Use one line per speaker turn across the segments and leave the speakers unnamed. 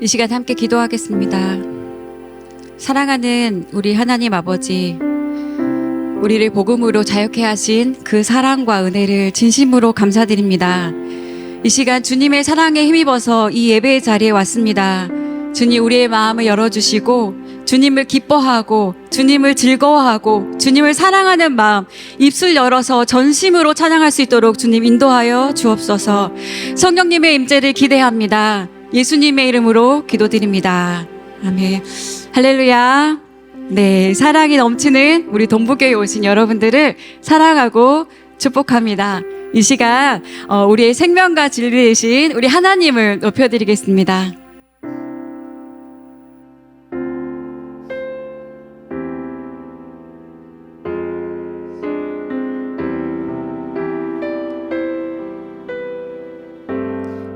이 시간 함께 기도하겠습니다. 사랑하는 우리 하나님 아버지, 우리를 복음으로 자유케 하신 그 사랑과 은혜를 진심으로 감사드립니다. 이 시간 주님의 사랑에 힘입어서 이 예배의 자리에 왔습니다. 주님, 우리의 마음을 열어주시고 주님을 기뻐하고 주님을 즐거워하고 주님을 사랑하는 마음, 입술 열어서 전심으로 찬양할 수 있도록 주님 인도하여 주옵소서. 성령님의 임재를 기대합니다. 예수님의 이름으로 기도드립니다. 아멘. 할렐루야. 네, 사랑이 넘치는 우리 동부교회 오신 여러분들을 사랑하고 축복합니다. 이 시간 우리의 생명과 진리이신 우리 하나님을 높여드리겠습니다.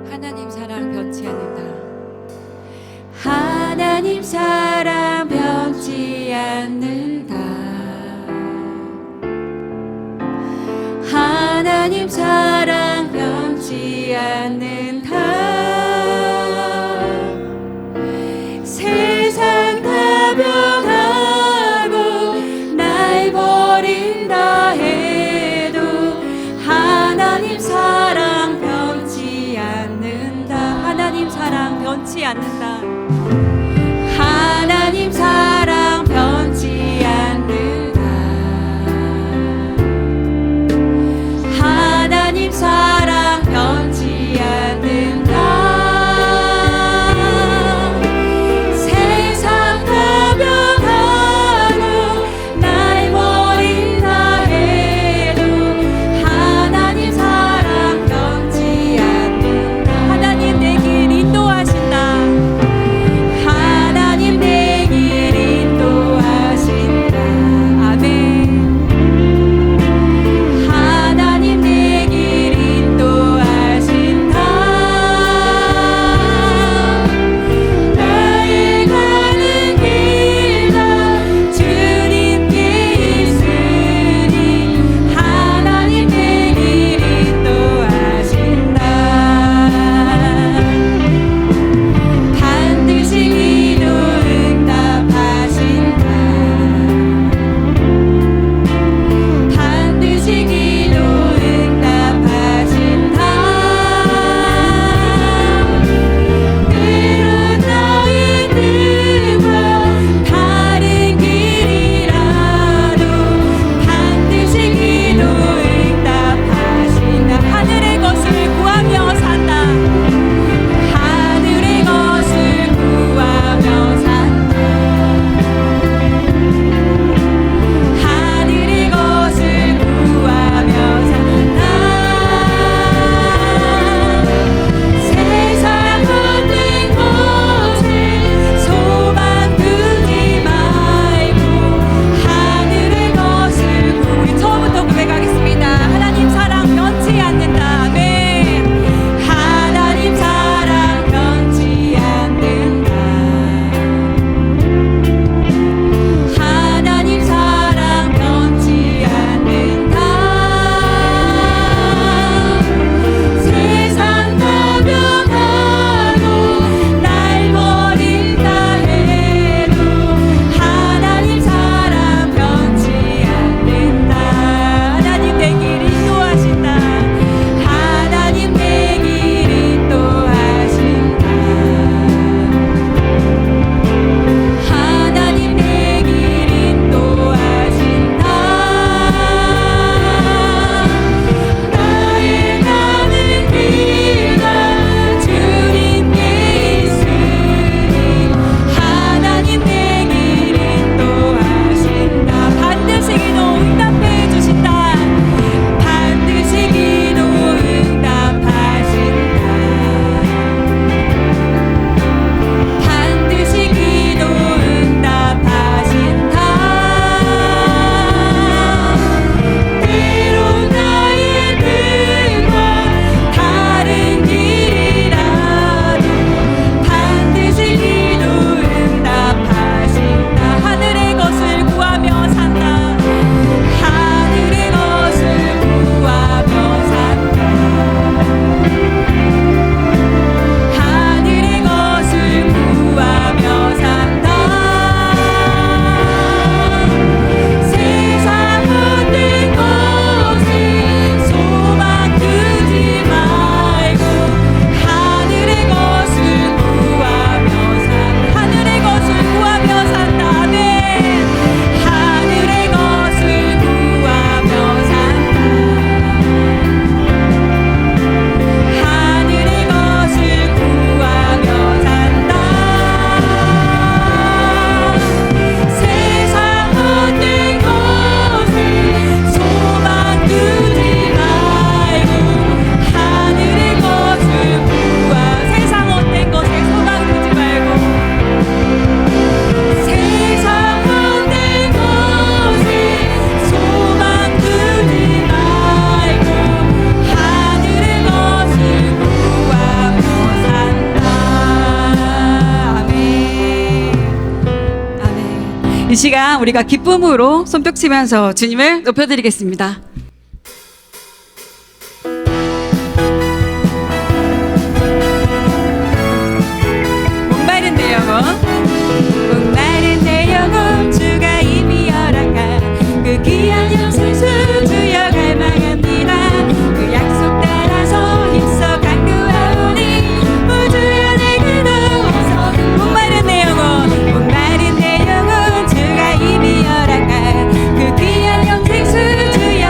하나님 사랑 변치 않는다. 하나님 사랑 변치 않는다. 하나님 사랑 변치 않는다. 세상 다 변하고 날 버린다 해도 하나님 사랑 변치 않는다. 하나님 사랑 변치 않는다. 하나님 사랑 변치 않는다. 하나님 사랑 변치 않는다. 세상 다 변하고 날 버린다 해도 하나님 사랑 변치 않는다. 하나님 내 길 인도하신다. 이 시간 우리가 기쁨으로 손뼉 치면서 주님을 높여드리겠습니다. 목마른 내 영혼, 목마른 내 영혼, 주가 이미 허락한 그 귀한 영생수 주여 갈망합니다. 그 약속 따라서 힘써 강구하오니 우주여 내 기도에서 목마른 내 영혼, 주가 이미 허락한 그 귀한 영생수 주여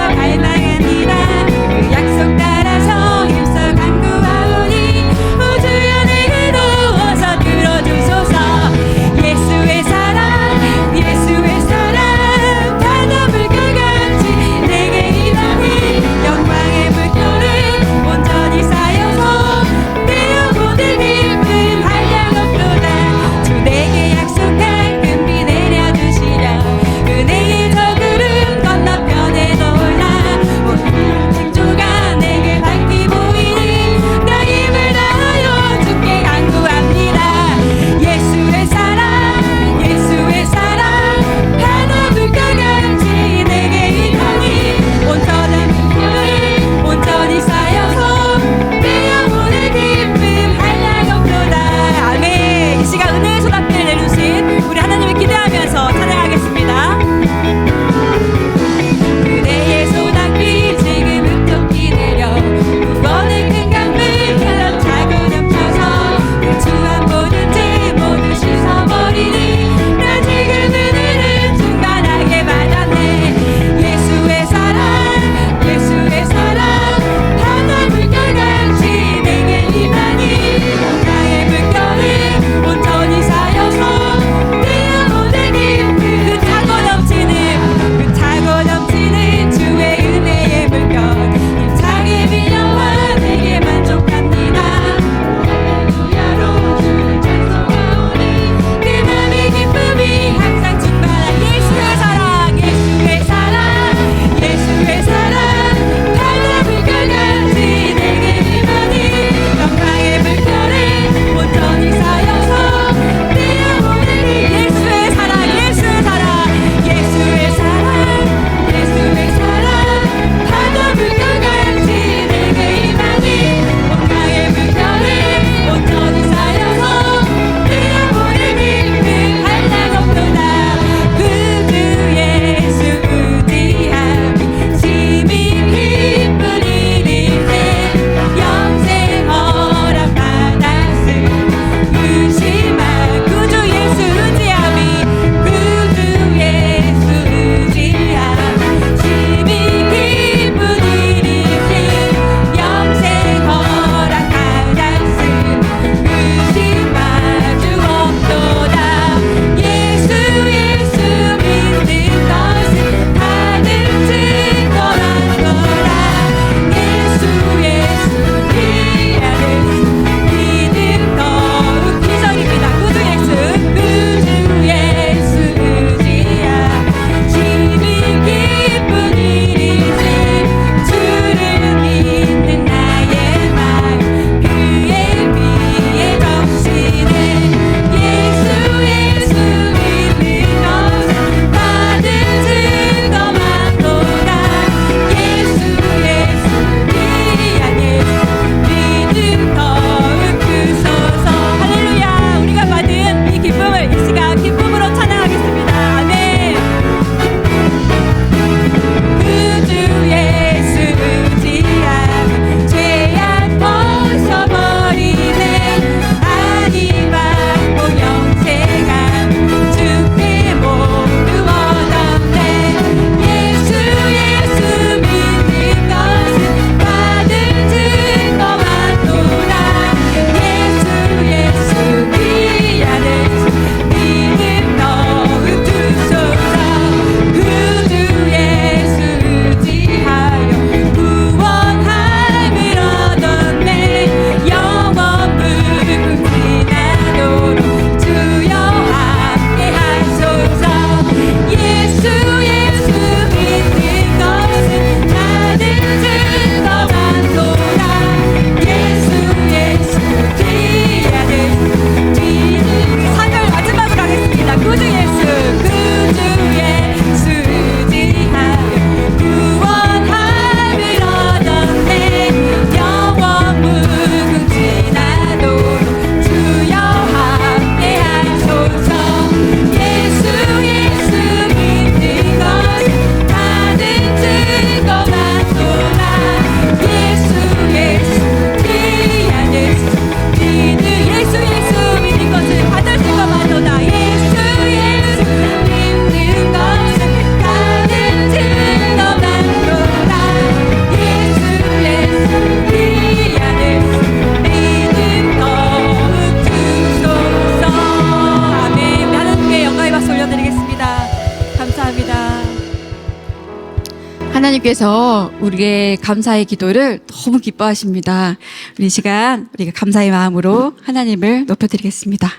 하나님께서 우리의 감사의 기도를 너무 기뻐하십니다. 우리 이 시간 우리가 감사의 마음으로 하나님을 높여드리겠습니다.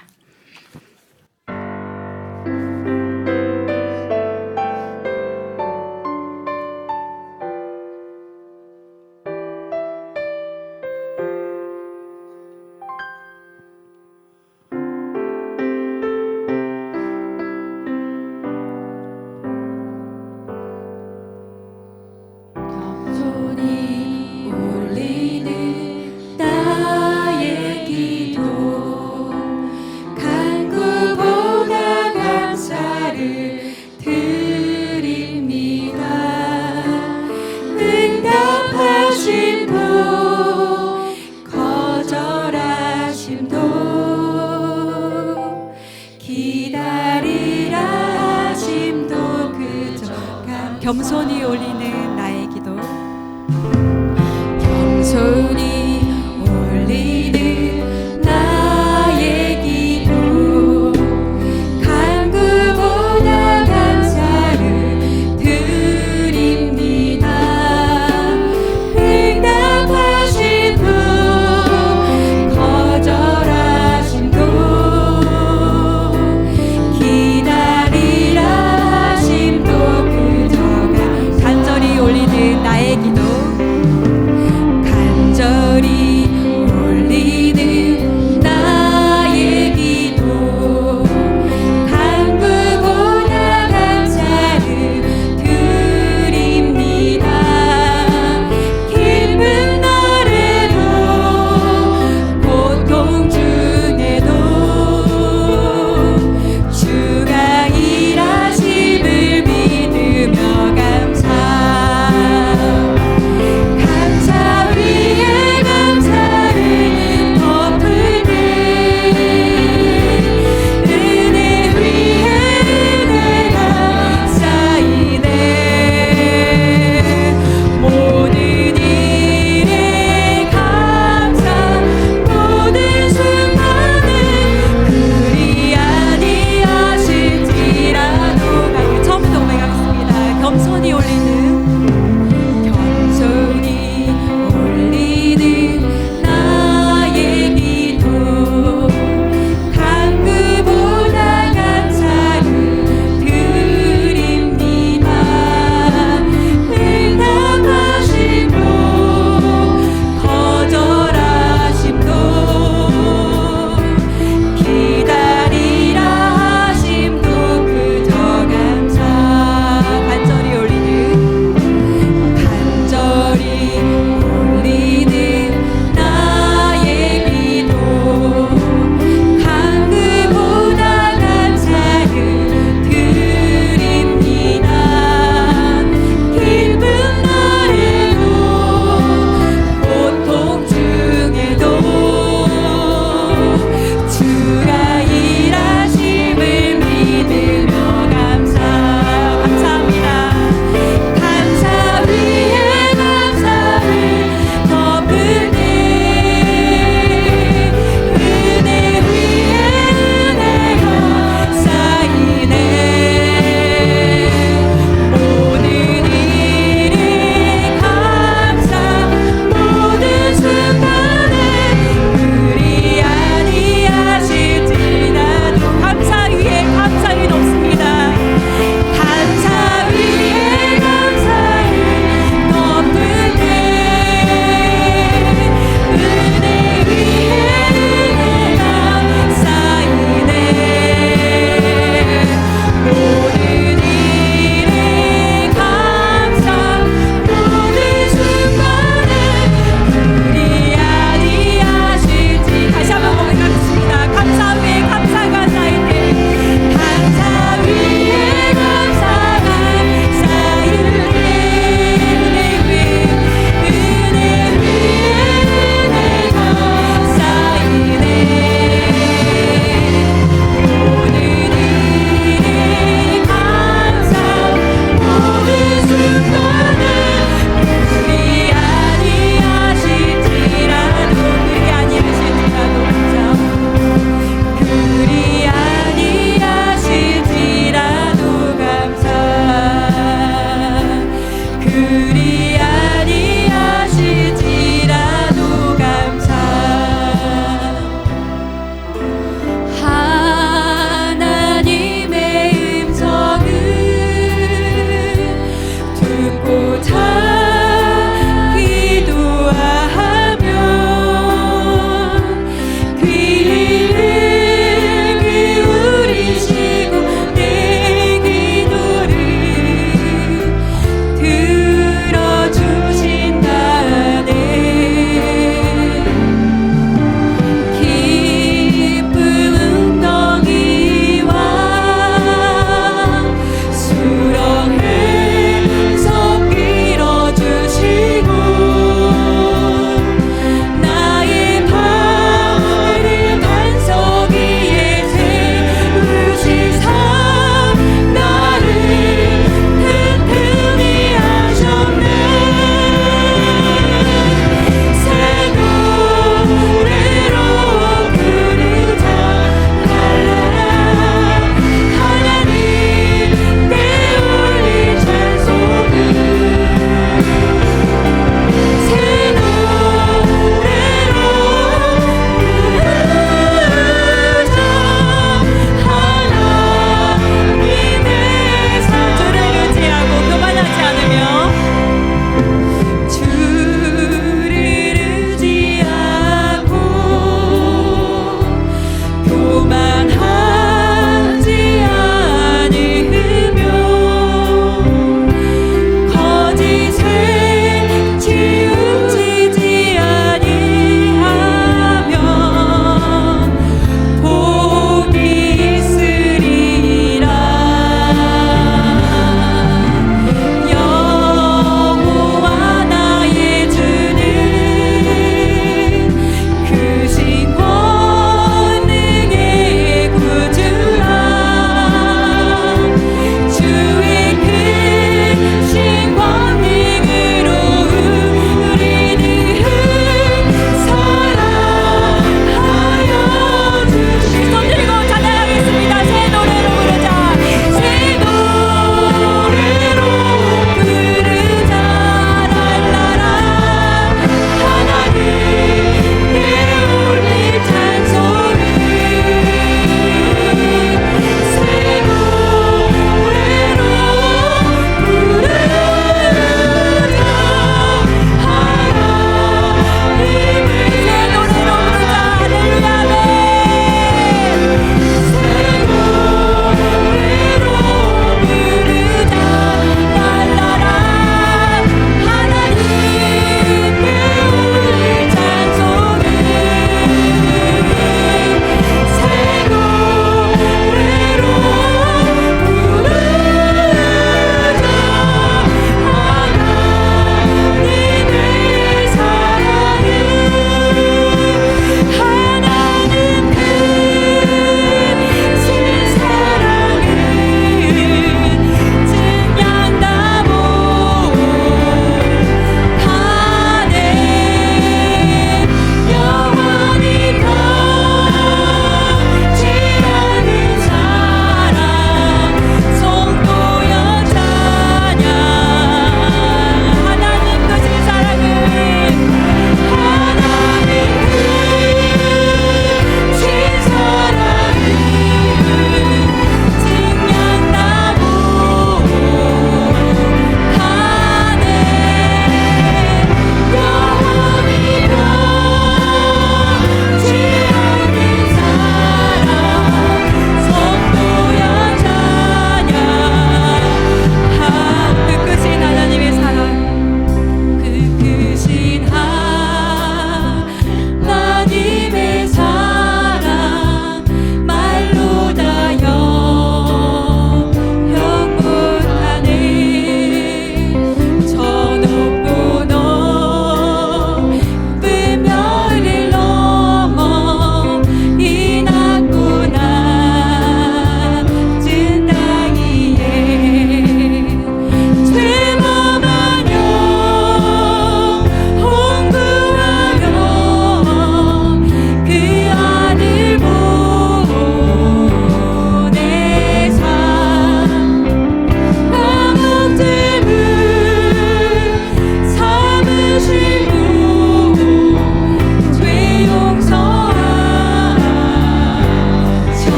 겸손히 올리는 나의 기도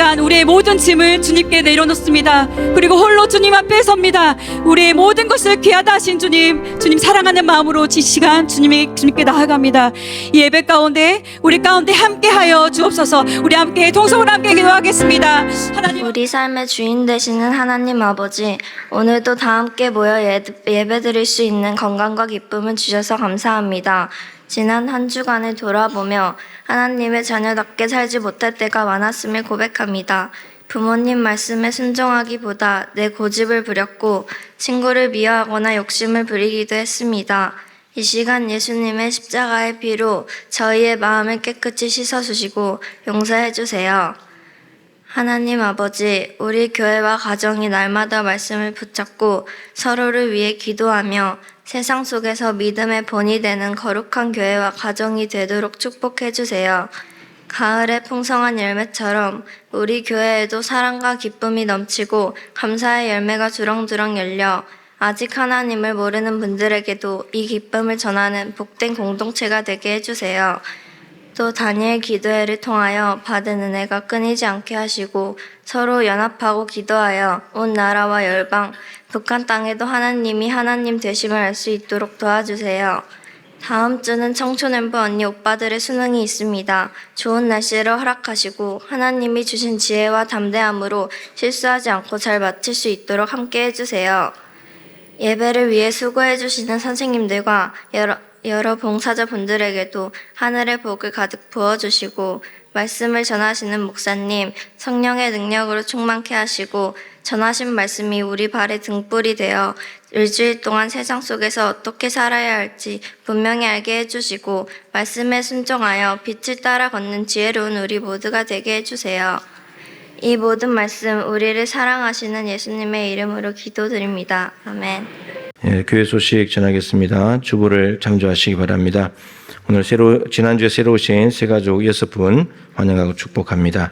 시간 우리의 모든 짐을 주님께 내려놓습니다. 그리고 홀로 주님 앞에 섭니다. 우리의 모든 것을 귀하다 하신 주님, 주님 사랑하는 마음으로 이 시간 주님께 나아갑니다. 이 예배 가운데 우리 가운데 함께하여 주옵소서. 우리 함께 통성으로 함께 기도하겠습니다. 하나님,
우리 삶의 주인 되시는 하나님 아버지, 오늘도 다 함께 모여 예배드릴 수 있는 건강과 기쁨을 주셔서 감사합니다. 지난 한 주간을 돌아보며 하나님의 자녀답게 살지 못할 때가 많았음을 고백합니다. 부모님 말씀에 순종하기보다 내 고집을 부렸고 친구를 미워하거나 욕심을 부리기도 했습니다. 이 시간 예수님의 십자가의 피로 저희의 마음을 깨끗이 씻어주시고 용서해 주세요. 하나님 아버지, 우리 교회와 가정이 날마다 말씀을 붙잡고 서로를 위해 기도하며 세상 속에서 믿음의 본이 되는 거룩한 교회와 가정이 되도록 축복해 주세요. 가을의 풍성한 열매처럼 우리 교회에도 사랑과 기쁨이 넘치고 감사의 열매가 주렁주렁 열려 아직 하나님을 모르는 분들에게도 이 기쁨을 전하는 복된 공동체가 되게 해주세요. 또 다니엘 기도회를 통하여 받은 은혜가 끊이지 않게 하시고 서로 연합하고 기도하여 온 나라와 열방, 북한 땅에도 하나님이 하나님 되심을 알 수 있도록 도와주세요. 다음 주는 청초년부 언니 오빠들의 수능이 있습니다. 좋은 날씨를 허락하시고 하나님이 주신 지혜와 담대함으로 실수하지 않고 잘 마칠 수 있도록 함께 해주세요. 예배를 위해 수고해 주시는 선생님들과 여러 봉사자분들에게도 하늘의 복을 가득 부어주시고 말씀을 전하시는 목사님, 성령의 능력으로 충만케 하시고 전하신 말씀이 우리 발의 등불이 되어 일주일 동안 세상 속에서 어떻게 살아야 할지 분명히 알게 해주시고 말씀에 순종하여 빛을 따라 걷는 지혜로운 우리 모두가 되게 해주세요. 이 모든 말씀 우리를 사랑하시는 예수님의 이름으로 기도드립니다. 아멘.
예, 교회 소식 전하겠습니다. 주보를 참조하시기 바랍니다. 오늘 지난주에 새로 오신 새가족 6분 환영하고 축복합니다.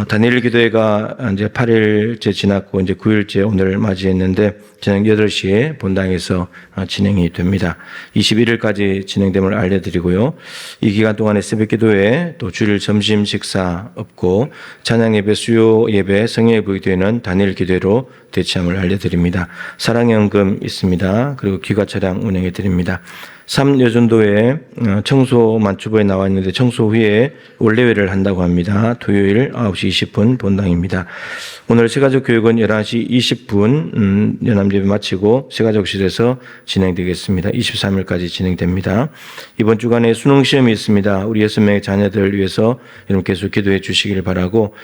다니엘 기도회가 이제 8일째 지났고 이제 9일째 오늘 맞이했는데 저녁 8시에 본당에서 진행이 됩니다. 21일까지 진행됨을 알려드리고요. 이 기간 동안에 새벽 기도회 또 주일 점심 식사 없고 찬양 예배, 수요 예배, 성령 부기도회는 다니엘 기도회로 대체함을 알려드립니다. 사랑연금 있습니다. 그리고 귀가 차량 운행해 드립니다. 3여전도에 청소 만추부에 나와 있는데 청소 후에 원래회를 한다고 합니다. 토요일 9시 20분 본당입니다. 오늘 새가족 교육은 11시 20분 연합예배 마치고 새가족실에서 진행되겠습니다. 23일까지 진행됩니다. 이번 주간에 수능시험이 있습니다. 우리 6명의 자녀들을 위해서 여러분 계속 기도해 주시길 바라고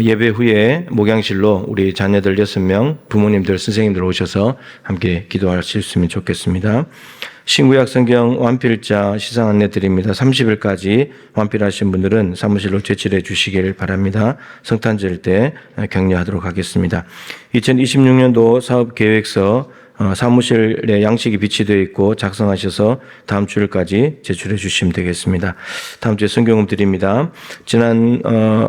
예배 후에 목양실로 우리 자녀들 6명, 부모님들, 선생님들 오셔서 함께 기도하실 수 있으면 좋겠습니다. 신구약 성경 완필자 시상 안내 드립니다. 30일까지 완필하신 분들은 사무실로 제출해 주시길 바랍니다. 성탄절 때 격려하도록 하겠습니다. 2026년도 사업계획서 사무실에 양식이 비치되어 있고 작성하셔서 다음 주일까지 제출해 주시면 되겠습니다. 다음 주에 성경음 드립니다. 지난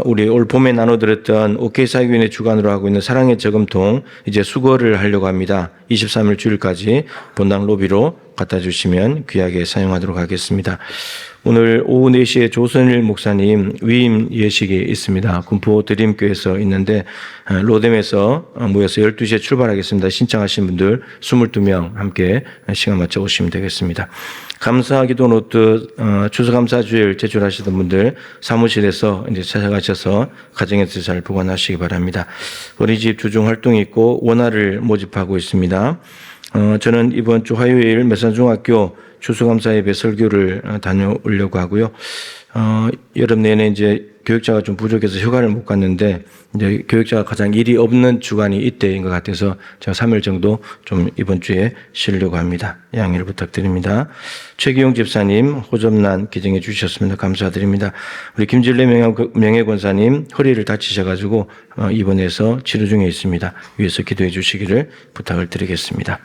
우리 올 봄에 나눠드렸던 OK 사교인의 주관으로 하고 있는 사랑의 저금통 이제 수거를 하려고 합니다. 23일 주일까지 본당 로비로 갖다 주시면 귀하게 사용하도록 하겠습니다. 오늘 오후 4시에 조선일 목사님 위임 예식이 있습니다. 군포 드림교회에서 있는데 로뎀에서 모여서 12시에 출발하겠습니다. 신청하신 분들 22명 함께 시간 맞춰 오시면 되겠습니다. 감사기도 노트 추수감사주일 제출하시던 분들 사무실에서 이제 찾아가셔서 가정에서 잘 보관하시기 바랍니다. 어린이집 주중 활동이 있고 원화를 모집하고 있습니다. 저는 이번 주 화요일 매산중학교 추수감사예배 설교를 다녀오려고 하고요. 여름 내내 이제 교육자가 좀 부족해서 휴가를 못 갔는데 이제 교육자가 가장 일이 없는 주간이 이때인 것 같아서 제가 3일 정도 좀 이번 주에 쉬려고 합니다. 양해를 부탁드립니다. 최기용 집사님 호접난 기증해 주셨습니다. 감사드립니다. 우리 김진래 명예권사님 허리를 다치셔가지고 입원해서 치료 중에 있습니다. 위에서 기도해 주시기를 부탁을 드리겠습니다.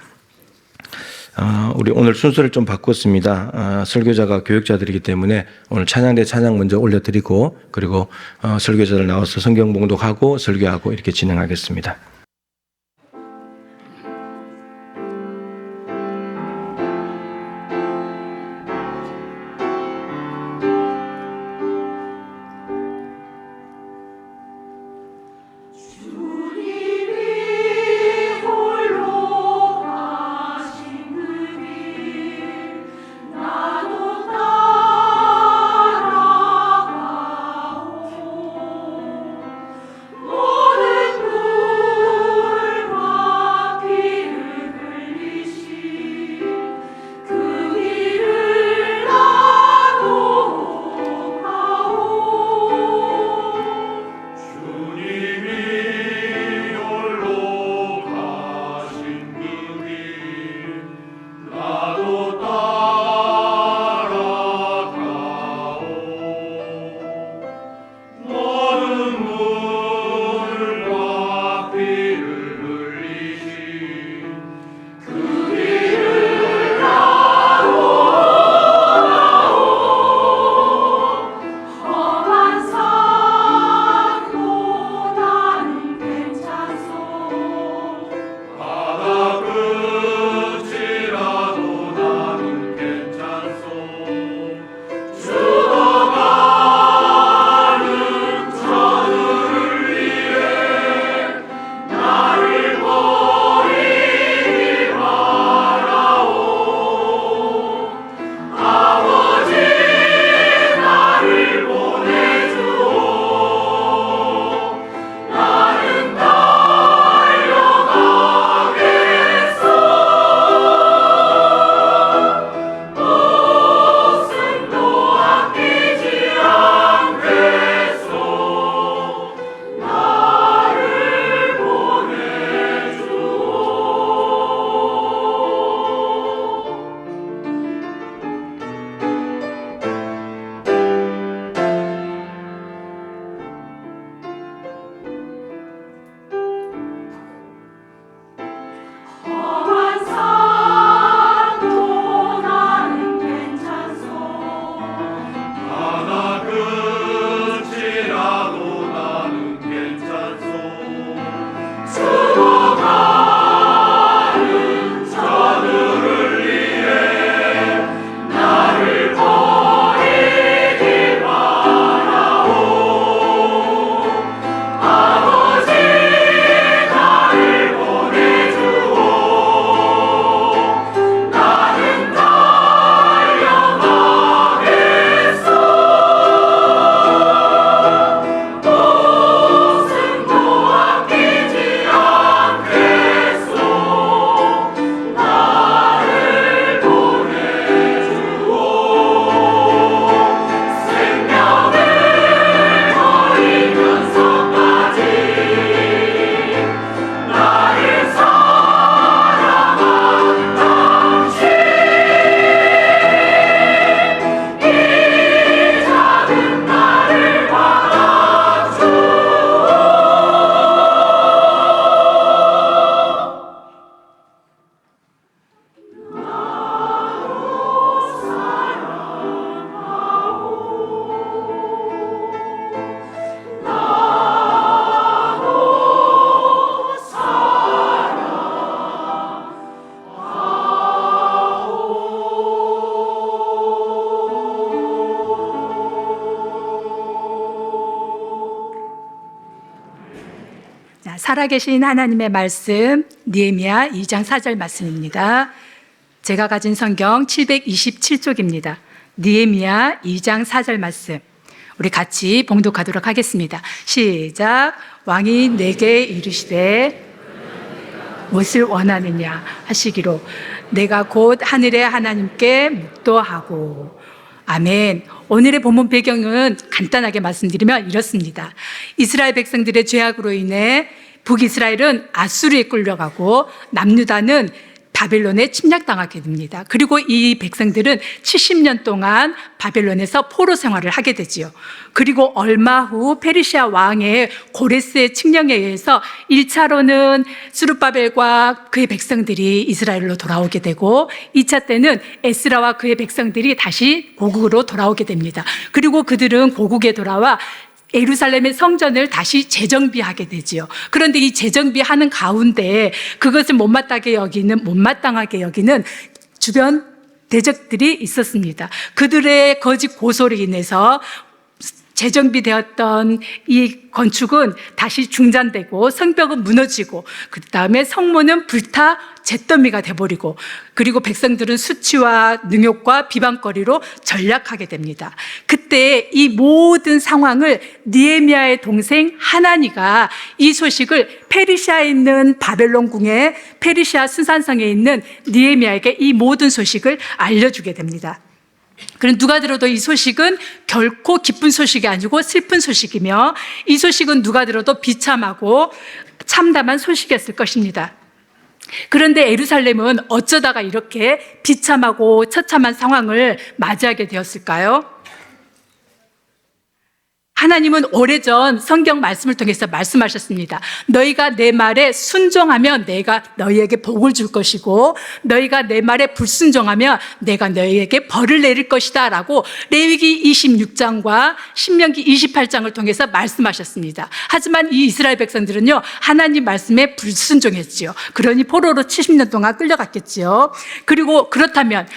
우리 오늘 순서를 좀 바꿨습니다. 설교자가 교육자들이기 때문에 오늘 찬양대 찬양 먼저 올려드리고 그리고 설교자들 나와서 성경 봉독하고 설교하고 이렇게 진행하겠습니다.
살아계신 하나님의 말씀 느헤미야 2장 4절 말씀입니다. 제가 가진 성경 727쪽입니다. 느헤미야 2장 4절 말씀 우리 같이 봉독하도록 하겠습니다. 시작. 왕이 내게 이르시되 무엇을 원하느냐 하시기로 내가 곧 하늘의 하나님께 묵도하고. 아멘. 오늘의 본문 배경은 간단하게 말씀드리면 이렇습니다. 이스라엘 백성들의 죄악으로 인해 북이스라엘은 아수르에 끌려가고 남유다는 바벨론에 침략당하게 됩니다. 그리고 이 백성들은 70년 동안 바벨론에서 포로 생활을 하게 되지요. 그리고 얼마 후 페르시아 왕의 고레스의 칙령에 의해서 1차로는 스룹바벨과 그의 백성들이 이스라엘로 돌아오게 되고 2차 때는 에스라와 그의 백성들이 다시 고국으로 돌아오게 됩니다. 그리고 그들은 고국에 돌아와 예루살렘의 성전을 다시 재정비하게 되지요. 그런데 이 재정비하는 가운데 그것을 못마땅하게 여기는 주변 대적들이 있었습니다. 그들의 거짓 고소로 인해서 재정비되었던 이 건축은 다시 중단되고 성벽은 무너지고 그 다음에 성문은 불타 잿더미가 돼버리고 그리고 백성들은 수치와 능욕과 비방거리로 전락하게 됩니다. 그때 이 모든 상황을 느헤미야의 동생 하나니가 이 소식을 페르시아에 있는 바벨론 궁의 페르시아 순산성에 있는 느헤미야에게 이 모든 소식을 알려주게 됩니다. 그럼 누가 들어도 이 소식은 결코 기쁜 소식이 아니고 슬픈 소식이며 이 소식은 누가 들어도 비참하고 참담한 소식이었을 것입니다. 그런데 예루살렘은 어쩌다가 이렇게 비참하고 처참한 상황을 맞이하게 되었을까요? 하나님은 오래전 성경 말씀을 통해서 말씀하셨습니다. 너희가 내 말에 순종하면 내가 너희에게 복을 줄 것이고 너희가 내 말에 불순종하면 내가 너희에게 벌을 내릴 것이다 라고 레위기 26장과 신명기 28장을 통해서 말씀하셨습니다. 하지만 이 이스라엘 백성들은요 하나님 말씀에 불순종했지요. 그러니 포로로 70년 동안 끌려갔겠지요. 그리고 그렇다면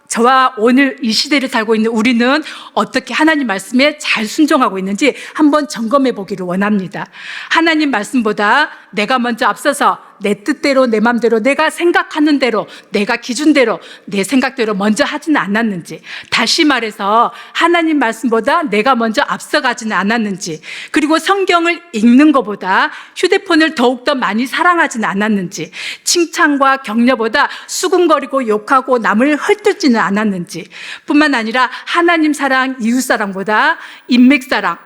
저와 오늘 이 시대를 살고 있는 우리는 어떻게 하나님 말씀에 잘 순종하고 있는지 한번 점검해 보기를 원합니다. 하나님 말씀보다 내가 먼저 앞서서 내 뜻대로 내 마음대로 내가 생각하는 대로 내가 기준대로 내 생각대로 먼저 하지는 않았는지, 다시 말해서 하나님 말씀보다 내가 먼저 앞서가지는 않았는지, 그리고 성경을 읽는 것보다 휴대폰을 더욱더 많이 사랑하지는 않았는지, 칭찬과 격려보다 수군거리고 욕하고 남을 헐뜯지는 않았는지, 뿐만 아니라 하나님 사랑, 이웃 사랑보다 인맥 사랑,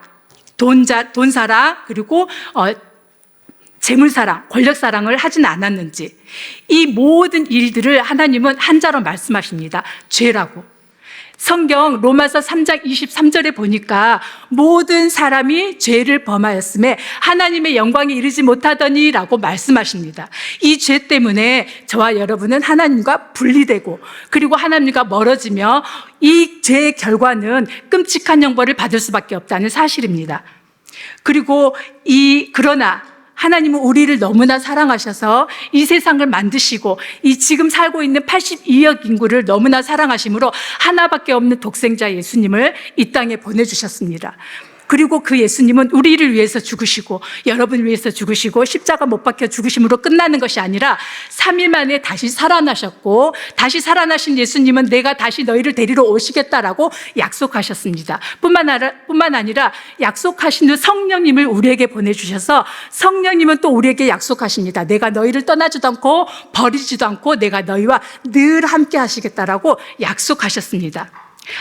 돈 사랑, 그리고 재물 사랑, 권력 사랑을 하지는 않았는지, 이 모든 일들을 하나님은 한자로 말씀하십니다. 죄라고. 성경 로마서 3장 23절에 보니까 모든 사람이 죄를 범하였음에 하나님의 영광에 이르지 못하더니 라고 말씀하십니다. 이 죄 때문에 저와 여러분은 하나님과 분리되고 그리고 하나님과 멀어지며 이 죄의 결과는 끔찍한 형벌을 받을 수밖에 없다는 사실입니다. 그리고 그러나 하나님은 우리를 너무나 사랑하셔서 이 세상을 만드시고 이 지금 살고 있는 82억 인구를 너무나 사랑하심으로 하나밖에 없는 독생자 예수님을 이 땅에 보내주셨습니다. 그리고 그 예수님은 우리를 위해서 죽으시고 여러분을 위해서 죽으시고 십자가 못 박혀 죽으심으로 끝나는 것이 아니라 3일 만에 다시 살아나셨고, 다시 살아나신 예수님은 내가 다시 너희를 데리러 오시겠다라고 약속하셨습니다. 뿐만 아니라 약속하신 성령님을 우리에게 보내주셔서 성령님은 또 우리에게 약속하십니다. 내가 너희를 떠나지도 않고 버리지도 않고 내가 너희와 늘 함께 하시겠다라고 약속하셨습니다.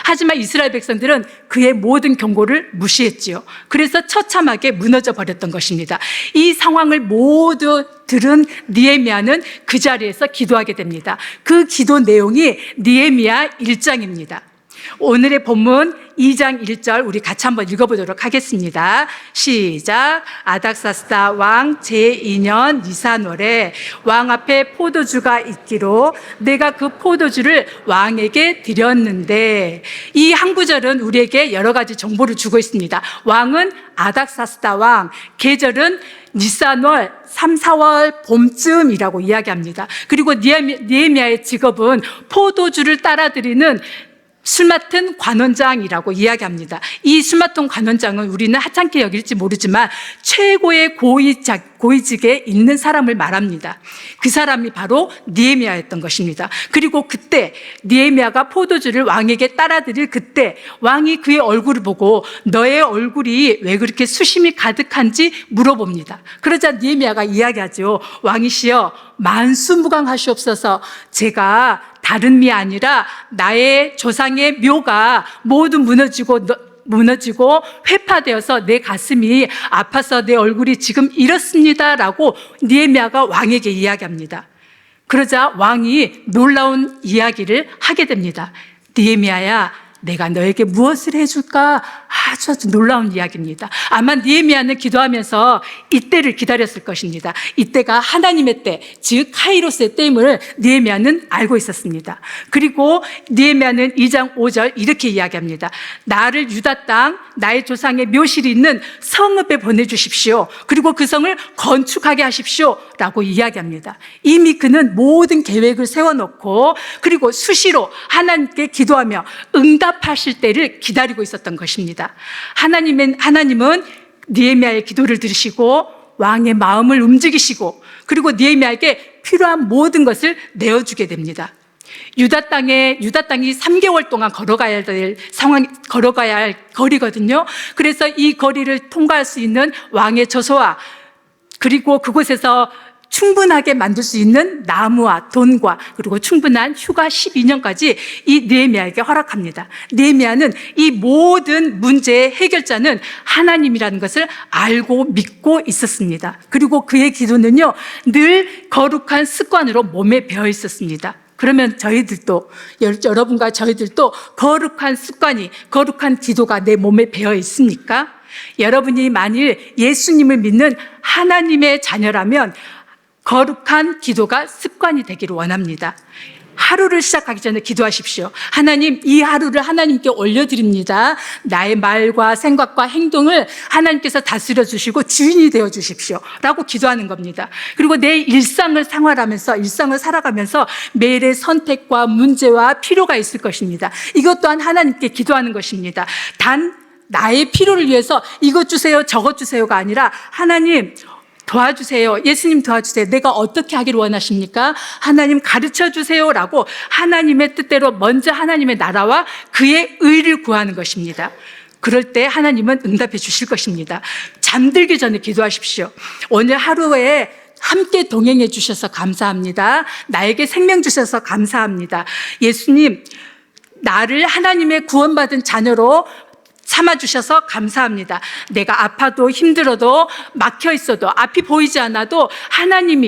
하지만 이스라엘 백성들은 그의 모든 경고를 무시했지요. 그래서 처참하게 무너져 버렸던 것입니다. 이 상황을 모두 들은 느헤미야는 그 자리에서 기도하게 됩니다. 그 기도 내용이 느헤미야 1장입니다. 오늘의 본문 2장 1절 우리 같이 한번 읽어보도록 하겠습니다. 시작. 아닥사스다 왕 제2년 니산월에 왕 앞에 포도주가 있기로 내가 그 포도주를 왕에게 드렸는데, 이 한 구절은 우리에게 여러 가지 정보를 주고 있습니다. 왕은 아닥사스다 왕, 계절은 니산월 3, 4월 봄쯤이라고 이야기합니다. 그리고 느헤미야의 직업은 포도주를 따라드리는 술 맡은 관원장이라고 이야기합니다. 이 술 맡은 관원장은 우리는 하찮게 여길지 모르지만 최고의 고위직에 있는 사람을 말합니다. 그 사람이 바로 느헤미야였던 것입니다. 그리고 그때 느헤미야가 포도주를 왕에게 따라드릴 그때 왕이 그의 얼굴을 보고 너의 얼굴이 왜 그렇게 수심이 가득한지 물어봅니다. 그러자 느헤미야가 이야기하죠. 왕이시여 만수무강하시옵소서. 제가 다른 미 아니라 나의 조상의 묘가 모두 무너지고 회파되어서 내 가슴이 아파서 내 얼굴이 지금 이렇습니다라고 느헤미야가 왕에게 이야기합니다. 그러자 왕이 놀라운 이야기를 하게 됩니다. 느헤미야야, 내가 너에게 무엇을 해줄까? 아주 놀라운 이야기입니다. 아마 느헤미야는 기도하면서 이때를 기다렸을 것입니다. 이때가 하나님의 때, 즉 카이로스의 때임을 느헤미야는 알고 있었습니다. 그리고 느헤미야는 2장 5절 이렇게 이야기합니다. 나를 유다 땅, 나의 조상의 묘실이 있는 성읍에 보내주십시오. 그리고 그 성을 건축하게 하십시오. 라고 이야기합니다. 이미 그는 모든 계획을 세워놓고 그리고 수시로 하나님께 기도하며 응답하실 때를 기다리고 있었던 것입니다. 하나님은 느헤미야의 기도를 들으시고 왕의 마음을 움직이시고 그리고 느헤미야에게 필요한 모든 것을 내어주게 됩니다. 유다 땅이 3개월 동안 걸어가야 할 거리거든요. 그래서 이 거리를 통과할 수 있는 왕의 저소와 그리고 그곳에서 충분하게 만들 수 있는 나무와 돈과 그리고 충분한 휴가 12년까지 이 느헤미야에게 허락합니다. 느헤미야는 이 모든 문제의 해결자는 하나님이라는 것을 알고 믿고 있었습니다. 그리고 그의 기도는요, 늘 거룩한 습관으로 몸에 배어 있었습니다. 그러면 여러분과 저희들도 거룩한 습관이, 거룩한 기도가 내 몸에 배어 있습니까? 여러분이 만일 예수님을 믿는 하나님의 자녀라면 거룩한 기도가 습관이 되기를 원합니다. 하루를 시작하기 전에 기도하십시오. 하나님, 이 하루를 하나님께 올려드립니다. 나의 말과 생각과 행동을 하나님께서 다스려 주시고 주인이 되어 주십시오. 라고 기도하는 겁니다. 그리고 내 일상을 살아가면서 매일의 선택과 문제와 필요가 있을 것입니다. 이것 또한 하나님께 기도하는 것입니다. 단 나의 필요를 위해서 이것 주세요, 저것 주세요가 아니라 하나님, 도와주세요. 예수님 도와주세요. 내가 어떻게 하기를 원하십니까? 하나님 가르쳐 주세요라고 하나님의 뜻대로 먼저 하나님의 나라와 그의 의를 구하는 것입니다. 그럴 때 하나님은 응답해 주실 것입니다. 잠들기 전에 기도하십시오. 오늘 하루에 함께 동행해 주셔서 감사합니다. 나에게 생명 주셔서 감사합니다. 예수님, 나를 하나님의 구원받은 자녀로 참아주셔서 감사합니다. 내가 아파도 힘들어도 막혀 있어도 앞이 보이지 않아도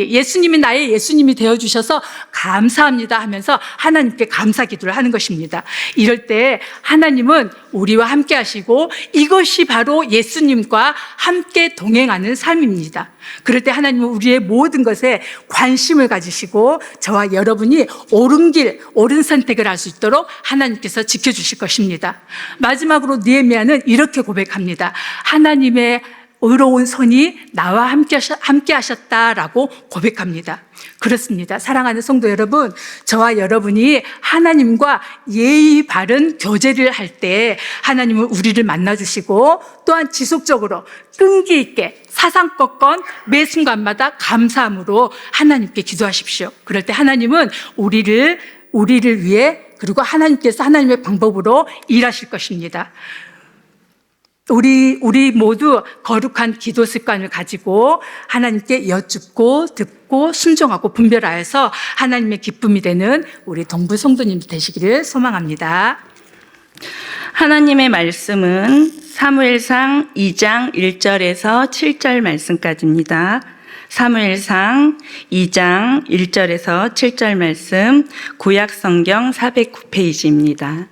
예수님이 나의 예수님이 되어주셔서 감사합니다 하면서 하나님께 감사 기도를 하는 것입니다. 이럴 때 하나님은 우리와 함께 하시고 이것이 바로 예수님과 함께 동행하는 삶입니다. 그럴 때 하나님은 우리의 모든 것에 관심을 가지시고 저와 여러분이 옳은 길, 옳은 선택을 할 수 있도록 하나님께서 지켜주실 것입니다. 마지막으로 느헤미야는 이렇게 고백합니다. 하나님의 의로운 손이 나와 함께 하셨다라고 고백합니다. 그렇습니다. 사랑하는 성도 여러분, 저와 여러분이 하나님과 예의 바른 교제를 할 때 하나님은 우리를 만나주시고 또한 지속적으로 끈기 있게 사상꺾건 매 순간마다 감사함으로 하나님께 기도하십시오. 그럴 때 하나님은 우리를 위해 그리고 하나님께서 하나님의 방법으로 일하실 것입니다. 우리 모두 거룩한 기도 습관을 가지고 하나님께 여쭙고 듣고 순종하고 분별하여서 하나님의 기쁨이 되는 우리 동부 성도님 되시기를 소망합니다.
하나님의 말씀은 사무엘상 2장 1절에서 7절 말씀까지입니다. 사무엘상 2장 1절에서 7절 말씀, 구약성경 409페이지입니다.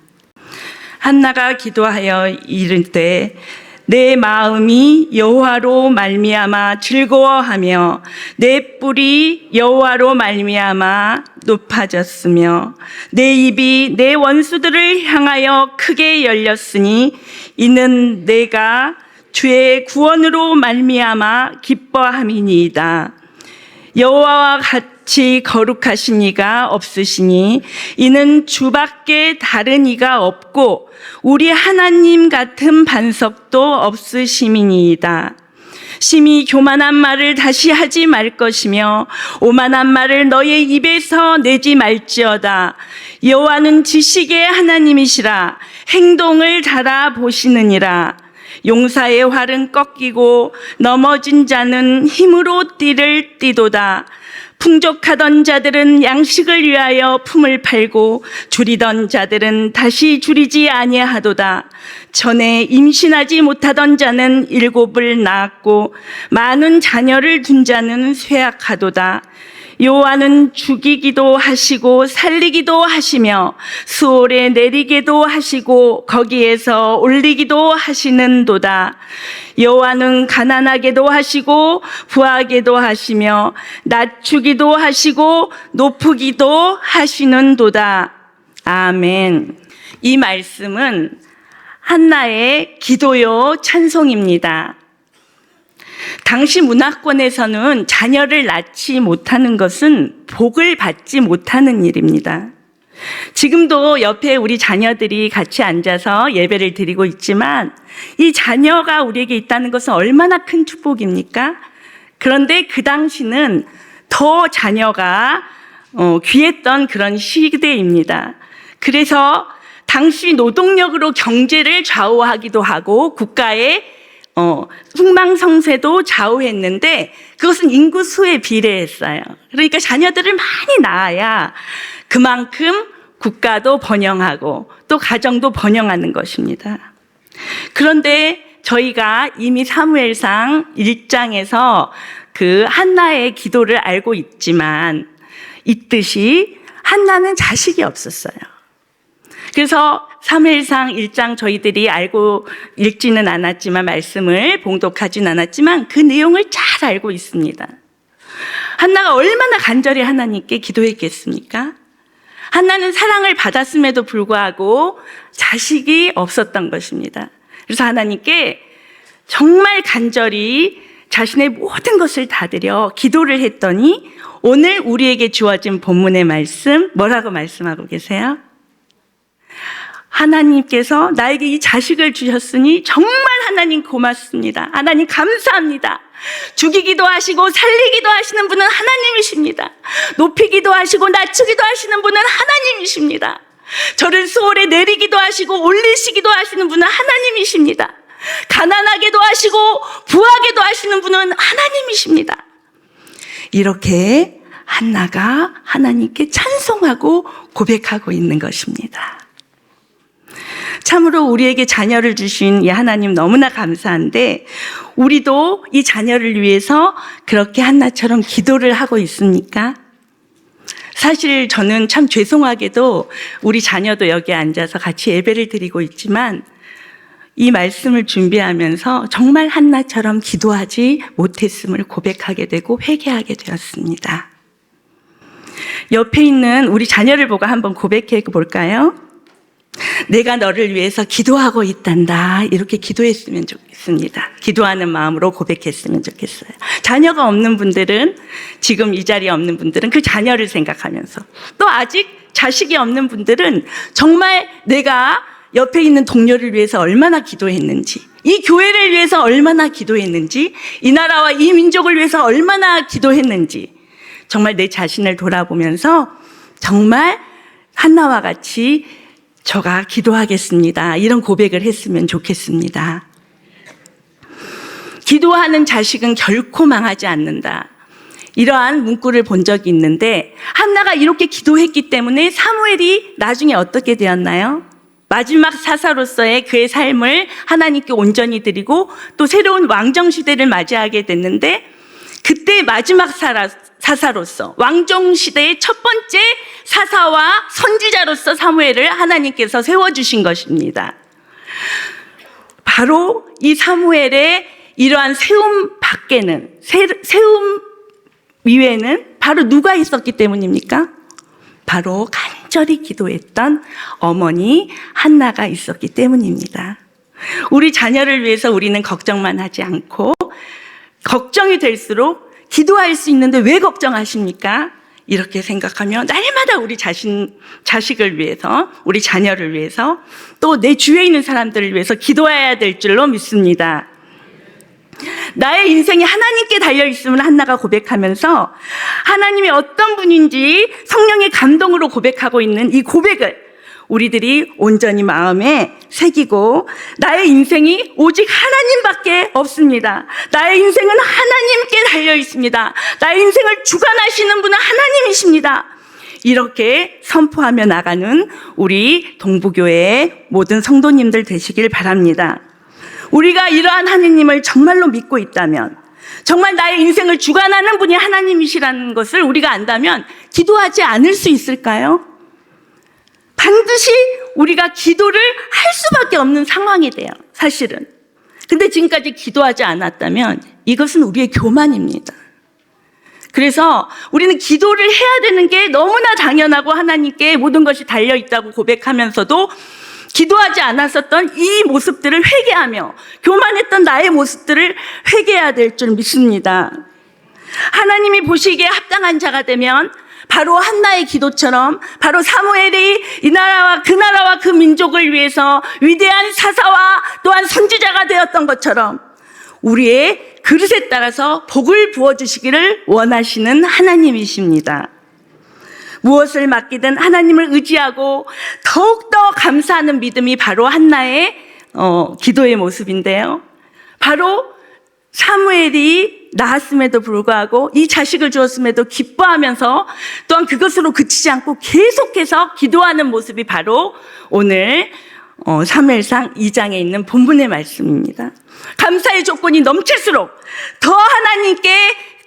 한나가 기도하여 이르되 내 마음이 여호와로 말미암아 즐거워하며 내 뿔이 여호와로 말미암아 높아졌으며 내 입이 내 원수들을 향하여 크게 열렸으니 이는 내가 주의 구원으로 말미암아 기뻐함이니이다. 여호와와 같이 거룩하신 이가 없으시니 이는 주밖에 다른 이가 없고 우리 하나님 같은 반석도 없으심이니이다. 심히 교만한 말을 다시 하지 말 것이며 오만한 말을 너의 입에서 내지 말지어다. 여호와는 지식의 하나님이시라. 행동을 달아보시느니라. 용사의 활은 꺾이고 넘어진 자는 힘으로 띠를 띠도다. 풍족하던 자들은 양식을 위하여 품을 팔고 줄이던 자들은 다시 줄이지 아니하도다. 전에 임신하지 못하던 자는 7을 낳았고 많은 자녀를 둔 자는 쇠약하도다. 여호와는 죽이기도 하시고 살리기도 하시며 수월에 내리게도 하시고 거기에서 올리기도 하시는도다. 여호와는 가난하게도 하시고 부하게도 하시며 낮추기도 하시고 높이기도 하시는도다. 아멘. 이 말씀은 한나의 기도요 찬송입니다. 당시 문화권에서는 자녀를 낳지 못하는 것은 복을 받지 못하는 일입니다. 지금도 옆에 우리 자녀들이 같이 앉아서 예배를 드리고 있지만 이 자녀가 우리에게 있다는 것은 얼마나 큰 축복입니까? 그런데 그 당시는 더 자녀가 귀했던 그런 시대입니다. 그래서 당시 노동력으로 경제를 좌우하기도 하고 국가의 흥망성쇠도 좌우했는데 그것은 인구수에 비례했어요. 그러니까 자녀들을 많이 낳아야 그만큼 국가도 번영하고 또 가정도 번영하는 것입니다. 그런데 저희가 이미 사무엘상 1장에서 그 한나의 기도를 알고 있듯이 한나는 자식이 없었어요. 그래서 사무엘상 1장 저희들이 알고 읽지는 않았지만 말씀을 봉독하진 않았지만 그 내용을 잘 알고 있습니다. 한나가 얼마나 간절히 하나님께 기도했겠습니까? 한나는 사랑을 받았음에도 불구하고 자식이 없었던 것입니다. 그래서 하나님께 정말 간절히 자신의 모든 것을 다 드려 기도를 했더니 오늘 우리에게 주어진 본문의 말씀 뭐라고 말씀하고 계세요? 하나님께서 나에게 이 자식을 주셨으니 정말 하나님 고맙습니다. 하나님 감사합니다. 죽이기도 하시고 살리기도 하시는 분은 하나님이십니다. 높이기도 하시고 낮추기도 하시는 분은 하나님이십니다. 저를 수월에 내리기도 하시고 올리시기도 하시는 분은 하나님이십니다. 가난하게도 하시고 부하게도 하시는 분은 하나님이십니다. 이렇게 한나가 하나님께 찬송하고 고백하고 있는 것입니다. 참으로 우리에게 자녀를 주신 이 하나님 너무나 감사한데 우리도 이 자녀를 위해서 그렇게 한나처럼 기도를 하고 있습니까? 사실 저는 참 죄송하게도 우리 자녀도 여기 앉아서 같이 예배를 드리고 있지만 이 말씀을 준비하면서 정말 한나처럼 기도하지 못했음을 고백하게 되고 회개하게 되었습니다. 옆에 있는 우리 자녀를 보고 한번 고백해 볼까요? 내가 너를 위해서 기도하고 있단다. 이렇게 기도했으면 좋겠습니다. 기도하는 마음으로 고백했으면 좋겠어요. 자녀가 없는 분들은, 지금 이 자리에 없는 분들은 그 자녀를 생각하면서, 또 아직 자식이 없는 분들은 정말 내가 옆에 있는 동료를 위해서 얼마나 기도했는지, 이 교회를 위해서 얼마나 기도했는지, 이 나라와 이 민족을 위해서 얼마나 기도했는지 정말 내 자신을 돌아보면서 정말 한나와 같이 저가 기도하겠습니다. 이런 고백을 했으면 좋겠습니다. 기도하는 자식은 결코 망하지 않는다. 이러한 문구를 본 적이 있는데 한나가 이렇게 기도했기 때문에 사무엘이 나중에 어떻게 되었나요? 마지막 사사로서의 그의 삶을 하나님께 온전히 드리고 또 새로운 왕정시대를 맞이하게 됐는데 그때 마지막 사사로서 왕정시대의 첫 번째 사사와 선지자로서 사무엘을 하나님께서 세워주신 것입니다. 바로 이 사무엘의 이러한 세움 밖에는, 세움 위에는 바로 누가 있었기 때문입니까? 바로 간절히 기도했던 어머니 한나가 있었기 때문입니다. 우리 자녀를 위해서 우리는 걱정만 하지 않고 걱정이 될수록 기도할 수 있는데 왜 걱정하십니까? 이렇게 생각하며 날마다 우리 자식을 위해서, 우리 자녀를 위해서, 또 내 주위에 있는 사람들을 위해서 기도해야 될 줄로 믿습니다. 나의 인생이 하나님께 달려있음을 한나가 고백하면서 하나님이 어떤 분인지 성령의 감동으로 고백하고 있는 이 고백을 우리들이 온전히 마음에 새기고, 나의 인생이 오직 하나님밖에 없습니다. 나의 인생은 하나님께 달려 있습니다. 나의 인생을 주관하시는 분은 하나님이십니다. 이렇게 선포하며 나가는 우리 동부교회의 모든 성도님들 되시길 바랍니다. 우리가 이러한 하나님을 정말로 믿고 있다면, 정말 나의 인생을 주관하는 분이 하나님이시라는 것을 우리가 안다면 기도하지 않을 수 있을까요? 반드시 우리가 기도를 할 수밖에 없는 상황이 돼요, 사실은. 근데 지금까지 기도하지 않았다면 이것은 우리의 교만입니다. 그래서 우리는 기도를 해야 되는 게 너무나 당연하고 하나님께 모든 것이 달려있다고 고백하면서도 기도하지 않았었던 이 모습들을 회개하며 교만했던 나의 모습들을 회개해야 될 줄 믿습니다. 하나님이 보시기에 합당한 자가 되면 바로 한나의 기도처럼, 바로 사무엘이 이 나라와 그 민족을 위해서 위대한 사사와 또한 선지자가 되었던 것처럼 우리의 그릇에 따라서 복을 부어주시기를 원하시는 하나님이십니다. 무엇을 맡기든 하나님을 의지하고 더욱더 감사하는 믿음이 바로 한나의 기도의 모습인데요. 바로 사무엘이 낳았음에도 불구하고 이 자식을 주었음에도 기뻐하면서 또한 그것으로 그치지 않고 계속해서 기도하는 모습이 바로 오늘 사무엘상 2장에 있는 본문의 말씀입니다. 감사의 조건이 넘칠수록 더 하나님께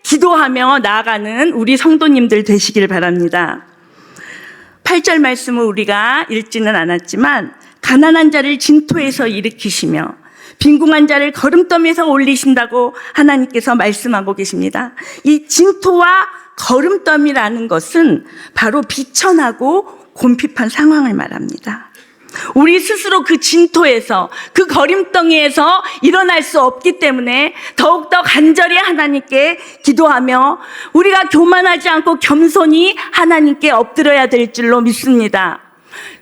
기도하며 나아가는 우리 성도님들 되시길 바랍니다. 8절 말씀을 우리가 읽지는 않았지만, 가난한 자를 진토에서 일으키시며 빈궁한 자를 거름더미에서 올리신다고 하나님께서 말씀하고 계십니다. 이 진토와 거름더미라는 것은 바로 비천하고 곤핍한 상황을 말합니다. 우리 스스로 그 진토에서, 그 거림덩이에서 일어날 수 없기 때문에 더욱더 간절히 하나님께 기도하며 우리가 교만하지 않고 겸손히 하나님께 엎드려야 될 줄로 믿습니다.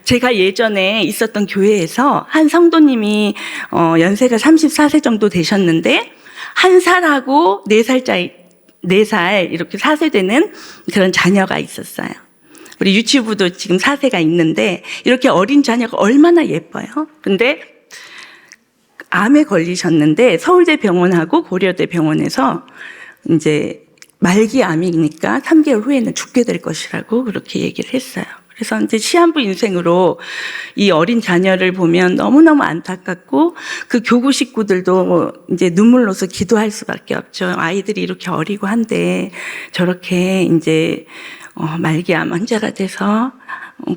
제가 예전에 있었던 교회에서 한 성도님이 연세가 34세 정도 되셨는데 1살하고 4살 이렇게 4세 되는 그런 자녀가 있었어요. 우리 유치부도 지금 4세가 있는데 이렇게 어린 자녀가 얼마나 예뻐요. 근데 암에 걸리셨는데 서울대 병원하고 고려대 병원에서 이제 말기 암이니까 3개월 후에는 죽게 될 것이라고 그렇게 얘기를 했어요. 그래서 이제 시한부 인생으로 이 어린 자녀를 보면 너무너무 안타깝고 그 교구 식구들도 이제 눈물로서 기도할 수밖에 없죠. 아이들이 이렇게 어리고 한데 저렇게 이제 말기암 환자가 돼서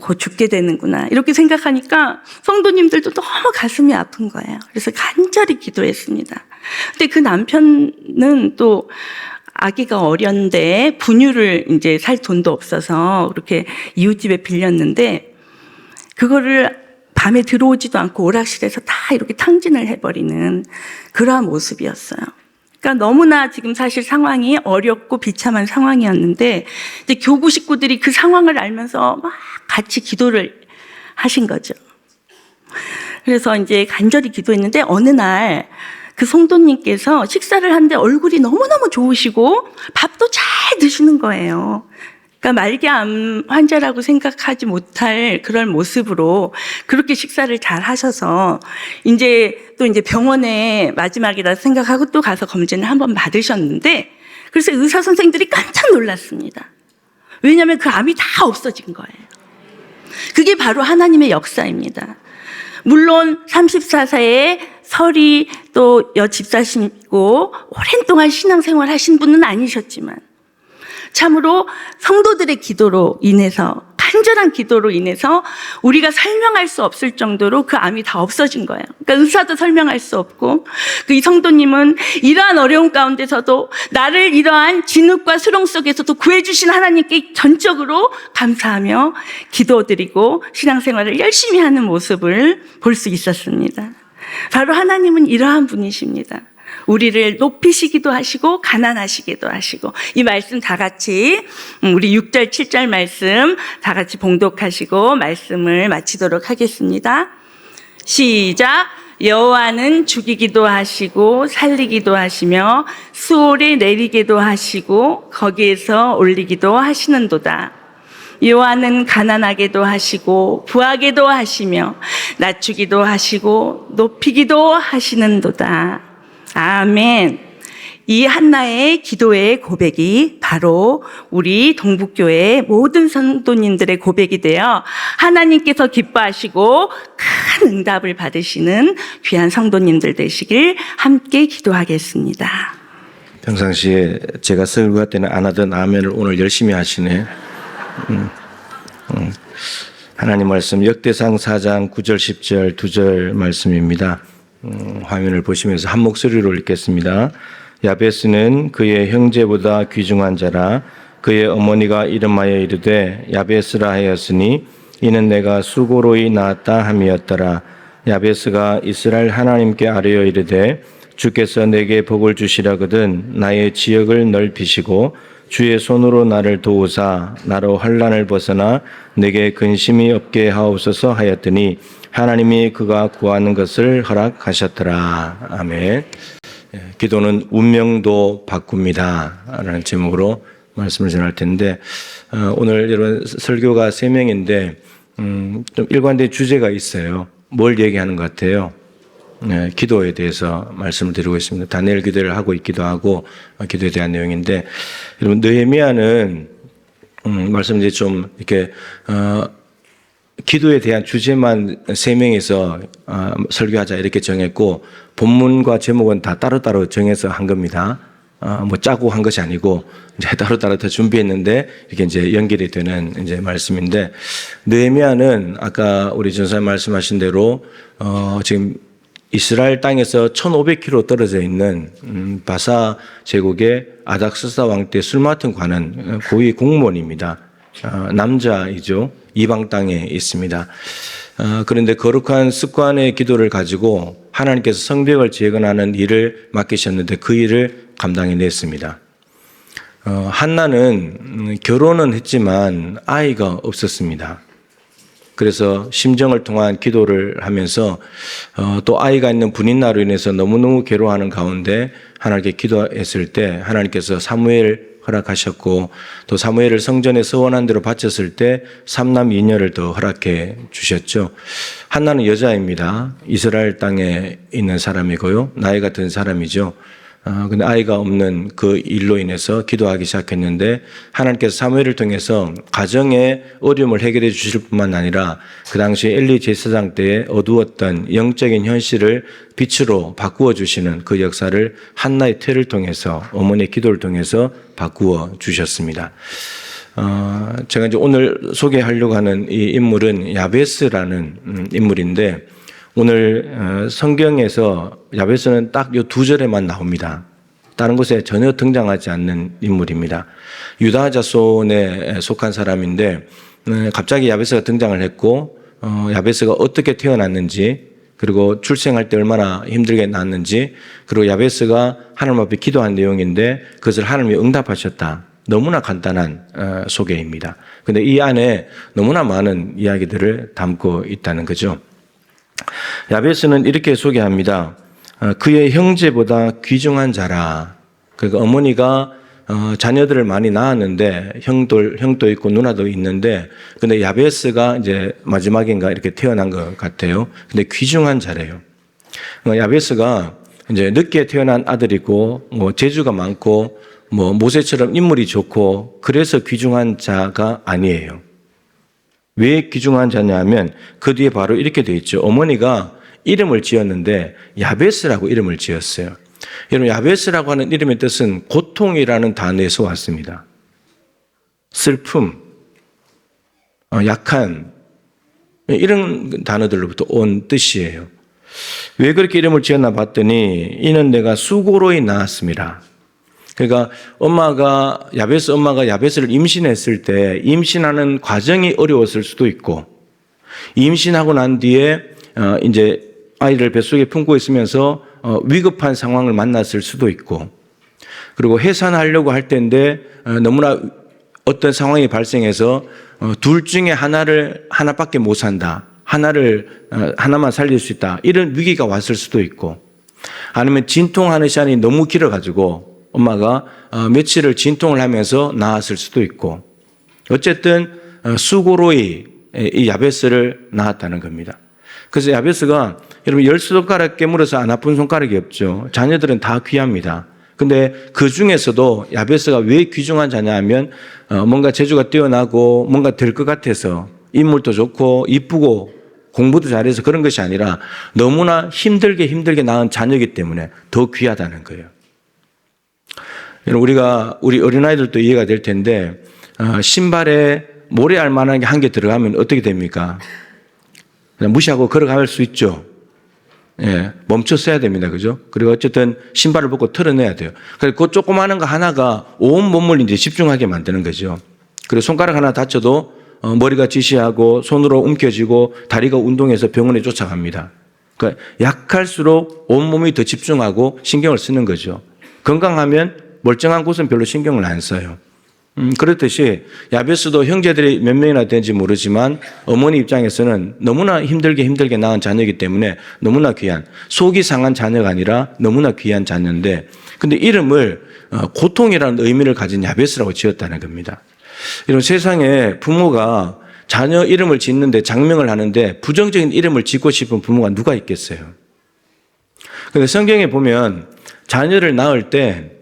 곧 죽게 되는구나 이렇게 생각하니까 성도님들도 너무 가슴이 아픈 거예요. 그래서 간절히 기도했습니다. 근데 그 남편은 또 아기가 어렸는데 분유를 이제 살 돈도 없어서 그렇게 이웃집에 빌렸는데 그거를 밤에 들어오지도 않고 오락실에서 다 이렇게 탕진을 해버리는 그러한 모습이었어요. 그러니까 너무나 지금 사실 상황이 어렵고 비참한 상황이었는데 이제 교구 식구들이 그 상황을 알면서 막 같이 기도를 하신 거죠. 그래서 이제 간절히 기도했는데 어느 날 그 성도님께서 식사를 하는데 얼굴이 너무너무 좋으시고 밥도 잘 드시는 거예요. 그러니까 말기암 환자라고 생각하지 못할 그런 모습으로 그렇게 식사를 잘 하셔서 이제 또 이제 병원에 마지막이라 생각하고 또 가서 검진을 한번 받으셨는데 그래서 의사 선생님들이 깜짝 놀랐습니다. 왜냐하면 그 암이 다 없어진 거예요. 그게 바로 하나님의 역사입니다. 물론 34세에 설이 또 여집사시고 오랜 동안 신앙생활 하신 분은 아니셨지만 참으로 성도들의 기도로 인해서 간절한 기도로 인해서 우리가 설명할 수 없을 정도로 그 암이 다 없어진 거예요. 그러니까 의사도 설명할 수 없고 이 성도님은 이러한 어려운 가운데서도 나를 이러한 진흙과 수렁 속에서도 구해주신 하나님께 전적으로 감사하며 기도드리고 신앙생활을 열심히 하는 모습을 볼 수 있었습니다. 바로 하나님은 이러한 분이십니다. 우리를 높이시기도 하시고 가난하시기도 하시고. 이 말씀 다 같이 우리 6절 7절 말씀 다 같이 봉독하시고 말씀을 마치도록 하겠습니다. 시작. 여호와는 죽이기도 하시고 살리기도 하시며 수월에 내리기도 하시고 거기에서 올리기도 하시는도다. 여호와는 가난하게도 하시고 부하게도 하시며 낮추기도 하시고 높이기도 하시는도다. 아멘. 이 한나의 기도의 고백이 바로 우리 동북교회 모든 성도님들의 고백이 되어 하나님께서 기뻐하시고 큰 응답을 받으시는 귀한 성도님들 되시길 함께 기도하겠습니다.
평상시에 제가 설교할 때는 안 하던 아멘을 오늘 열심히 하시네. 하나님 말씀 역대상 4장 9절 10절 2절 말씀입니다. 화면을 보시면서 한 목소리로 읽겠습니다. 야베스는 그의 형제보다 귀중한 자라. 그의 어머니가 이름하여 이르되 야베스라 하였으니 이는 내가 수고로이 낳았다 함이었더라. 야베스가 이스라엘 하나님께 아뢰어 이르되 주께서 내게 복을 주시려거든 나의 지역을 넓히시고 주의 손으로 나를 도우사 나로 환난을 벗어나 내게 근심이 없게 하옵소서 하였더니 하나님이 그가 구하는 것을 허락하셨더라. 아멘. 기도는 운명도 바꿉니다 라는 제목으로 말씀을 전할 텐데, 오늘 여러분 설교가 3명인데 좀 일관된 주제가 있어요. 뭘 얘기하는 것 같아요? 기도에 대해서 말씀을 드리고 있습니다. 다니엘 기도를 하고 있기도 하고 기도에 대한 내용인데, 여러분 느헤미야는 말씀 이제 좀 이렇게 기도에 대한 주제만 3명이서 설교하자 이렇게 정했고, 본문과 제목은 다 따로따로 정해서 한 겁니다. 뭐 짜고 한 것이 아니고 이제 따로따로 더 준비했는데 이렇게 이제 연결이 되는 이제 말씀인데, 느헤미야는 아까 우리 전사님 말씀하신 대로 지금 이스라엘 땅에서 1500km 떨어져 있는 바사 제국의 아닥스사 왕 때 술 맡은 관은 고위 공무원입니다. 남자이죠. 이방 땅에 있습니다. 그런데 거룩한 습관의 기도를 가지고 하나님께서 성벽을 재건하는 일을 맡기셨는데 그 일을 감당해냈습니다. 한나는 결혼은 했지만 아이가 없었습니다. 그래서 심정을 통한 기도를 하면서 또 아이가 있는 분인나로 인해서 너무너무 괴로워하는 가운데 하나님께 기도했을 때 하나님께서 사무엘 허락하셨고, 또 사무엘을 성전에 서원한 대로 바쳤을 때 3남 2녀를 더 허락해 주셨죠. 한나는 여자입니다. 이스라엘 땅에 있는 사람이고요. 나이가 든 사람이죠. 근데 아이가 없는 그 일로 인해서 기도하기 시작했는데, 하나님께서 사무엘을 통해서 가정의 어려움을 해결해 주실 뿐만 아니라 그 당시 엘리 제사장 때의 어두웠던 영적인 현실을 빛으로 바꾸어 주시는 그 역사를 한나의 태를 통해서, 어머니의 기도를 통해서 바꾸어 주셨습니다. 제가 이제 오늘 소개하려고 하는 이 인물은 야베스라는 인물인데, 오늘 성경에서 야베스는 딱 이 2절에만 나옵니다. 다른 곳에 전혀 등장하지 않는 인물입니다. 유다 자손에 속한 사람인데 갑자기 야베스가 등장을 했고, 야베스가 어떻게 태어났는지, 그리고 출생할 때 얼마나 힘들게 낳았는지, 그리고 야베스가 하나님 앞에 기도한 내용인데 그것을 하나님이 응답하셨다. 너무나 간단한 소개입니다. 그런데 이 안에 너무나 많은 이야기들을 담고 있다는 거죠. 야베스는 이렇게 소개합니다. 그의 형제보다 귀중한 자라. 그러니까 어머니가 자녀들을 많이 낳았는데 형도 있고 누나도 있는데, 근데 야베스가 이제 마지막인가 이렇게 태어난 것 같아요. 근데 귀중한 자래요. 야베스가 이제 늦게 태어난 아들이고 뭐 재주가 많고 뭐 모세처럼 인물이 좋고 그래서 귀중한 자가 아니에요. 왜 귀중한 자냐면 그 뒤에 바로 이렇게 되어 있죠. 어머니가 이름을 지었는데 야베스라고 이름을 지었어요. 여러분, 야베스라고 하는 이름의 뜻은 고통이라는 단어에서 왔습니다. 슬픔, 약한, 이런 단어들로부터 온 뜻이에요. 왜 그렇게 이름을 지었나 봤더니 이는 내가 수고로이 낳았습니다. 그러니까 야베스 엄마가 야베스를 임신했을 때 임신하는 과정이 어려웠을 수도 있고, 임신하고 난 뒤에 이제 아이를 뱃속에 품고 있으면서 위급한 상황을 만났을 수도 있고, 그리고 해산하려고 할 때인데 너무나 어떤 상황이 발생해서 둘 중에 하나밖에 못 산다. 하나만 살릴 수 있다. 이런 위기가 왔을 수도 있고, 아니면 진통하는 시간이 너무 길어가지고 엄마가 며칠을 진통을 하면서 낳았을 수도 있고, 어쨌든 수고로이 이 야베스를 낳았다는 겁니다. 그래서 야베스가 여러분 10손가락 깨물어서 안 아픈 손가락이 없죠. 자녀들은 다 귀합니다. 근데 그 중에서도 야베스가 왜 귀중한 자냐 하면 뭔가 재주가 뛰어나고 뭔가 될 것 같아서 인물도 좋고 이쁘고 공부도 잘해서 그런 것이 아니라 너무나 힘들게 낳은 자녀이기 때문에 더 귀하다는 거예요. 우리 어린아이들도 이해가 될 텐데 신발에 모래알 만한 게 한 개 들어가면 어떻게 됩니까? 그냥 무시하고 걸어갈 수 있죠. 예, 멈췄어야 됩니다. 그죠? 그리고 어쨌든 신발을 벗고 털어내야 돼요. 그래서 그 조그마한 거 하나가 온 몸을 이제 집중하게 만드는 거죠. 그리고 손가락 하나 다쳐도 머리가 지시하고 손으로 움켜쥐고 다리가 운동해서 병원에 쫓아갑니다. 그러니까 약할수록 온몸이 더 집중하고 신경을 쓰는 거죠. 건강하면 멀쩡한 곳은 별로 신경을 안 써요. 그렇듯이 야베스도 형제들이 몇 명이나 되는지 모르지만 어머니 입장에서는 너무나 힘들게 낳은 자녀이기 때문에 너무나 귀한, 속이 상한 자녀가 아니라 너무나 귀한 자녀인데, 근데 이름을 고통이라는 의미를 가진 야베스라고 지었다는 겁니다. 이런 세상에 부모가 자녀 이름을 짓는데 장명을 하는데 부정적인 이름을 짓고 싶은 부모가 누가 있겠어요? 근데 성경에 보면 자녀를 낳을 때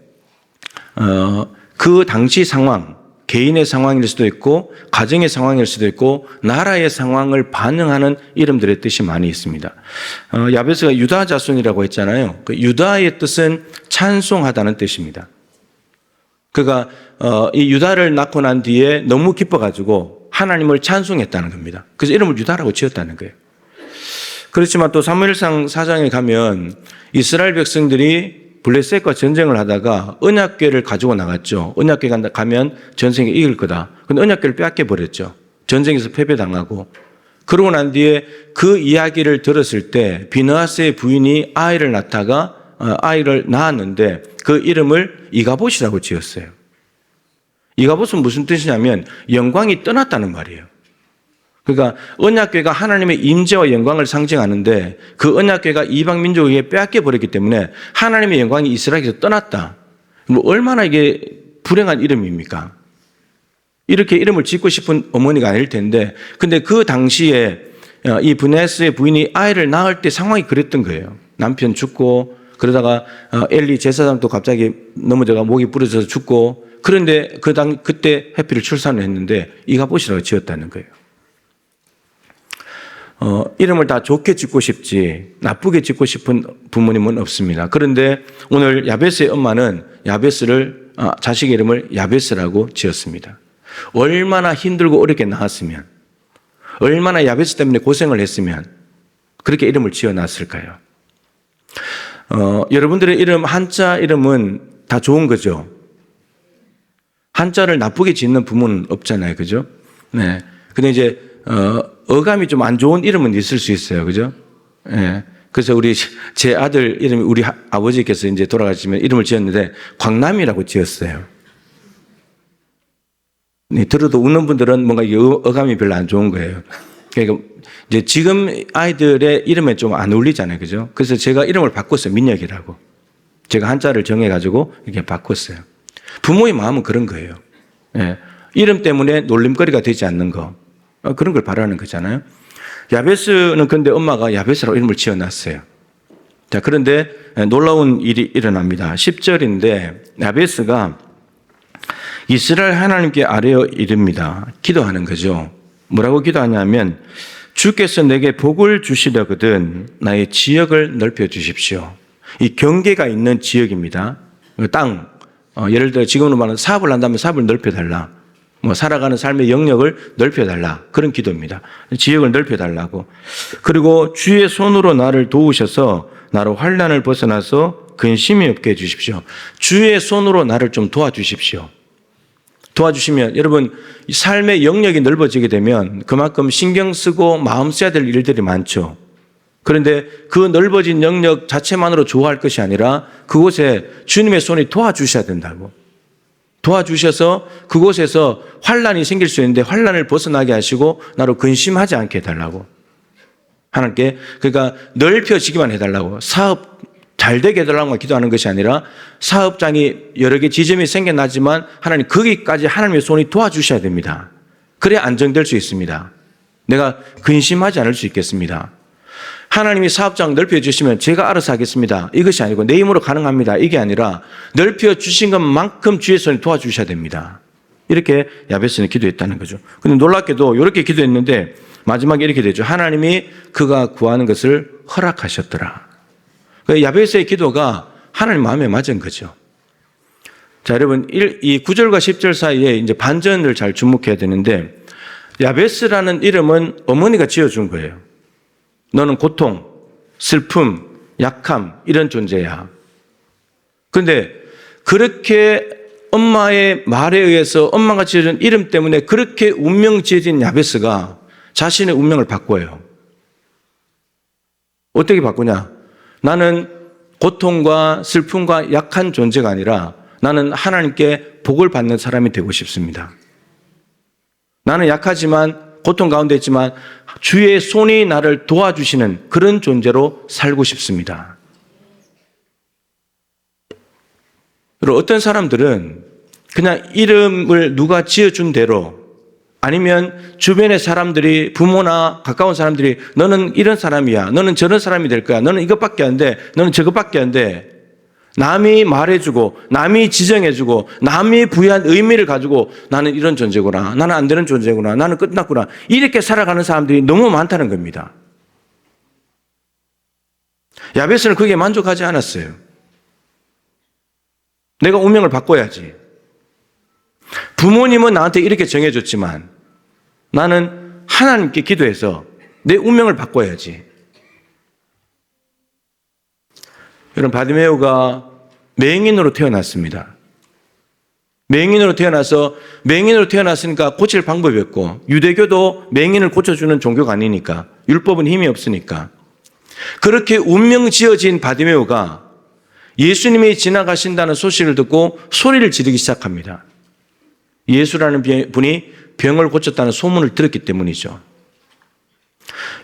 그 당시 상황, 개인의 상황일 수도 있고 가정의 상황일 수도 있고 나라의 상황을 반영하는 이름들의 뜻이 많이 있습니다. 야베스가 유다 자손이라고 했잖아요. 그 유다의 뜻은 찬송하다는 뜻입니다. 그가 이 유다를 낳고 난 뒤에 너무 기뻐가지고 하나님을 찬송했다는 겁니다. 그래서 이름을 유다라고 지었다는 거예요. 그렇지만 또 사무엘상 4장에 가면 이스라엘 백성들이 블레셋과 전쟁을 하다가 언약궤를 가지고 나갔죠. 언약궤 가면 전쟁에 이길 거다. 근데 언약궤를 빼앗겨 버렸죠. 전쟁에서 패배당하고. 그러고 난 뒤에 그 이야기를 들었을 때 비느하스의 부인이 아이를 낳았는데 그 이름을 이가봇이라고 지었어요. 이가봇은 무슨 뜻이냐면 영광이 떠났다는 말이에요. 그러니까 언약궤가 하나님의 임재와 영광을 상징하는데 그 언약궤가 이방 민족에게 빼앗겨 버렸기 때문에 하나님의 영광이 이스라엘에서 떠났다. 뭐 얼마나 이게 불행한 이름입니까? 이렇게 이름을 짓고 싶은 어머니가 아닐 텐데, 근데 그 당시에 이 브네스의 부인이 아이를 낳을 때 상황이 그랬던 거예요. 남편 죽고 그러다가 엘리 제사장도 갑자기 넘어져가 목이 부러져서 죽고, 그런데 그때 해피를 출산을 했는데 이가봇이라고 지었다는 거예요. 이름을 다 좋게 짓고 싶지 나쁘게 짓고 싶은 부모님은 없습니다. 그런데 오늘 야베스의 엄마는 야베스를 자식의 이름을 야베스라고 지었습니다. 얼마나 힘들고 어렵게 낳았으면, 얼마나 야베스 때문에 고생을 했으면 그렇게 이름을 지어놨을까요? 여러분들의 이름, 한자 이름은 다 좋은 거죠. 한자를 나쁘게 짓는 부모는 없잖아요. 그죠? 네. 근데 이제 어감이 좀 안 좋은 이름은 있을 수 있어요. 그죠? 예. 그래서 제 아들 이름이 우리 아버지께서 이제 돌아가시면 이름을 지었는데 광남이라고 지었어요. 네, 들어도 웃는 분들은 뭔가 이게 어감이 별로 안 좋은 거예요. 그러니까 이제 지금 아이들의 이름에 좀 안 어울리잖아요. 그죠? 그래서 제가 이름을 바꿨어요. 민혁이라고. 제가 한자를 정해가지고 이렇게 바꿨어요. 부모의 마음은 그런 거예요. 예. 이름 때문에 놀림거리가 되지 않는 거. 그런 걸 바라는 거잖아요. 야베스는 근데 엄마가 야베스라고 이름을 지어놨어요. 자, 그런데 놀라운 일이 일어납니다. 10절인데 야베스가 이스라엘 하나님께 아뢰어 이릅니다. 기도하는 거죠. 뭐라고 기도하냐면 주께서 내게 복을 주시려거든 나의 지역을 넓혀 주십시오. 이 경계가 있는 지역입니다. 땅, 예를 들어 지금으로 말하면 사업을 한다면 사업을 넓혀달라. 살아가는 삶의 영역을 넓혀달라. 그런 기도입니다. 지역을 넓혀달라고. 그리고 주의 손으로 나를 도우셔서 나로 환난을 벗어나서 근심이 없게 해주십시오. 주의 손으로 나를 좀 도와주십시오. 도와주시면 여러분 삶의 영역이 넓어지게 되면 그만큼 신경 쓰고 마음 써야 될 일들이 많죠. 그런데 그 넓어진 영역 자체만으로 좋아할 것이 아니라 그곳에 주님의 손이 도와주셔야 된다고. 도와주셔서 그곳에서 환난이 생길 수 있는데 환난을 벗어나게 하시고 나로 근심하지 않게 해달라고. 하나님께 그러니까 넓혀지기만 해달라고. 사업 잘 되게 해달라고 기도하는 것이 아니라 사업장이 여러 개 지점이 생겨나지만 하나님 거기까지 하나님의 손이 도와주셔야 됩니다. 그래야 안정될 수 있습니다. 내가 근심하지 않을 수 있겠습니다. 하나님이 사업장 넓혀주시면 제가 알아서 하겠습니다. 이것이 아니고 내 힘으로 가능합니다. 이게 아니라 넓혀주신 것만큼 주의 손이 도와주셔야 됩니다. 이렇게 야베스는 기도했다는 거죠. 근데 놀랍게도 이렇게 기도했는데 마지막에 이렇게 되죠. 하나님이 그가 구하는 것을 허락하셨더라. 야베스의 기도가 하나님 마음에 맞은 거죠. 자, 여러분, 이 9절과 10절 사이에 이제 반전을 잘 주목해야 되는데 야베스라는 이름은 어머니가 지어준 거예요. 너는 고통, 슬픔, 약함 이런 존재야. 그런데 그렇게 엄마의 말에 의해서 엄마가 지어준 이름 때문에 그렇게 운명 지어진 야베스가 자신의 운명을 바꿔요. 어떻게 바꾸냐? 나는 고통과 슬픔과 약한 존재가 아니라 나는 하나님께 복을 받는 사람이 되고 싶습니다. 나는 약하지만 고통 가운데 있지만 주의 손이 나를 도와주시는 그런 존재로 살고 싶습니다. 그리고 어떤 사람들은 그냥 이름을 누가 지어준 대로 아니면 주변의 사람들이 부모나 가까운 사람들이 너는 이런 사람이야. 너는 저런 사람이 될 거야. 너는 이것밖에 안 돼. 너는 저것밖에 안 돼. 남이 말해주고 남이 지정해주고 남이 부여한 의미를 가지고 나는 이런 존재구나. 나는 안 되는 존재구나. 나는 끝났구나. 이렇게 살아가는 사람들이 너무 많다는 겁니다. 야베스는 그게 만족하지 않았어요. 내가 운명을 바꿔야지. 부모님은 나한테 이렇게 정해줬지만 나는 하나님께 기도해서 내 운명을 바꿔야지. 여러분, 바디메오가 맹인으로 태어났습니다. 맹인으로 태어났으니까 고칠 방법이 없고 유대교도 맹인을 고쳐주는 종교가 아니니까 율법은 힘이 없으니까 그렇게 운명 지어진 바디메오가 예수님이 지나가신다는 소식을 듣고 소리를 지르기 시작합니다. 예수라는 분이 병을 고쳤다는 소문을 들었기 때문이죠.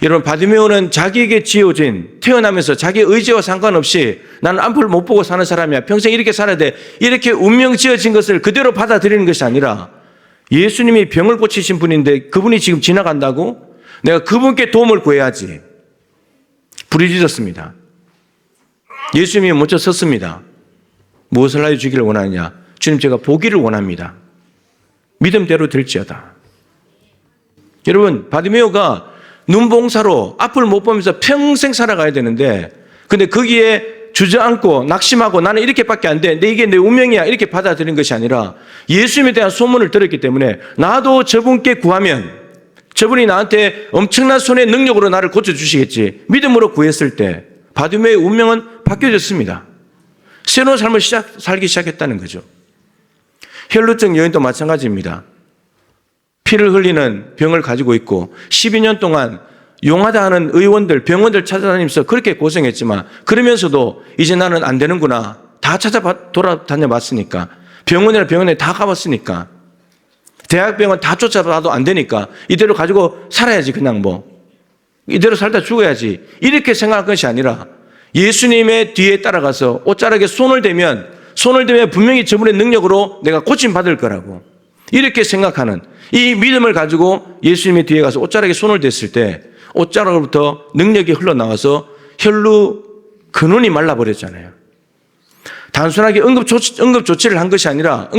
여러분, 바디메오는 자기에게 지어진 태어나면서 자기 의지와 상관없이 나는 앞을 못 보고 사는 사람이야. 평생 이렇게 살아야 돼. 이렇게 운명 지어진 것을 그대로 받아들이는 것이 아니라 예수님이 병을 고치신 분인데 그분이 지금 지나간다고? 내가 그분께 도움을 구해야지. 부르짖었습니다. 예수님이 먼저 섰습니다. 무엇을 하여 주기를 원하느냐? 주님, 제가 보기를 원합니다. 믿음대로 될지어다. 여러분, 바디메오가 눈봉사로 앞을 못 보면서 평생 살아가야 되는데 근데 거기에 주저앉고 낙심하고 나는 이렇게밖에 안 돼. 근데 이게 내 운명이야. 이렇게 받아들인 것이 아니라 예수님에 대한 소문을 들었기 때문에 나도 저분께 구하면 저분이 나한테 엄청난 손의 능력으로 나를 고쳐주시겠지. 믿음으로 구했을 때 바디메오의 운명은 바뀌어졌습니다. 새로운 삶을 살기 시작했다는 거죠. 혈루증 여인도 마찬가지입니다. 피를 흘리는 병을 가지고 있고 12년 동안 용하다 하는 의원들, 병원들 찾아다니면서 그렇게 고생했지만 그러면서도 이제 나는 안 되는구나. 다 돌아다녀 봤으니까. 병원에 다 가봤으니까. 대학병원 다 쫓아봐도 안 되니까 이대로 가지고 살아야지 그냥 이대로 살다 죽어야지. 이렇게 생각할 것이 아니라 예수님의 뒤에 따라가서 옷자락에 손을 대면 분명히 저분의 능력으로 내가 고침받을 거라고. 이렇게 생각하는 이 믿음을 가지고 예수님의 뒤에 가서 옷자락에 손을 댔을 때 옷자락으로부터 능력이 흘러나와서 혈루 근원이 말라버렸잖아요. 단순하게 응급조치를 한 것이 아니라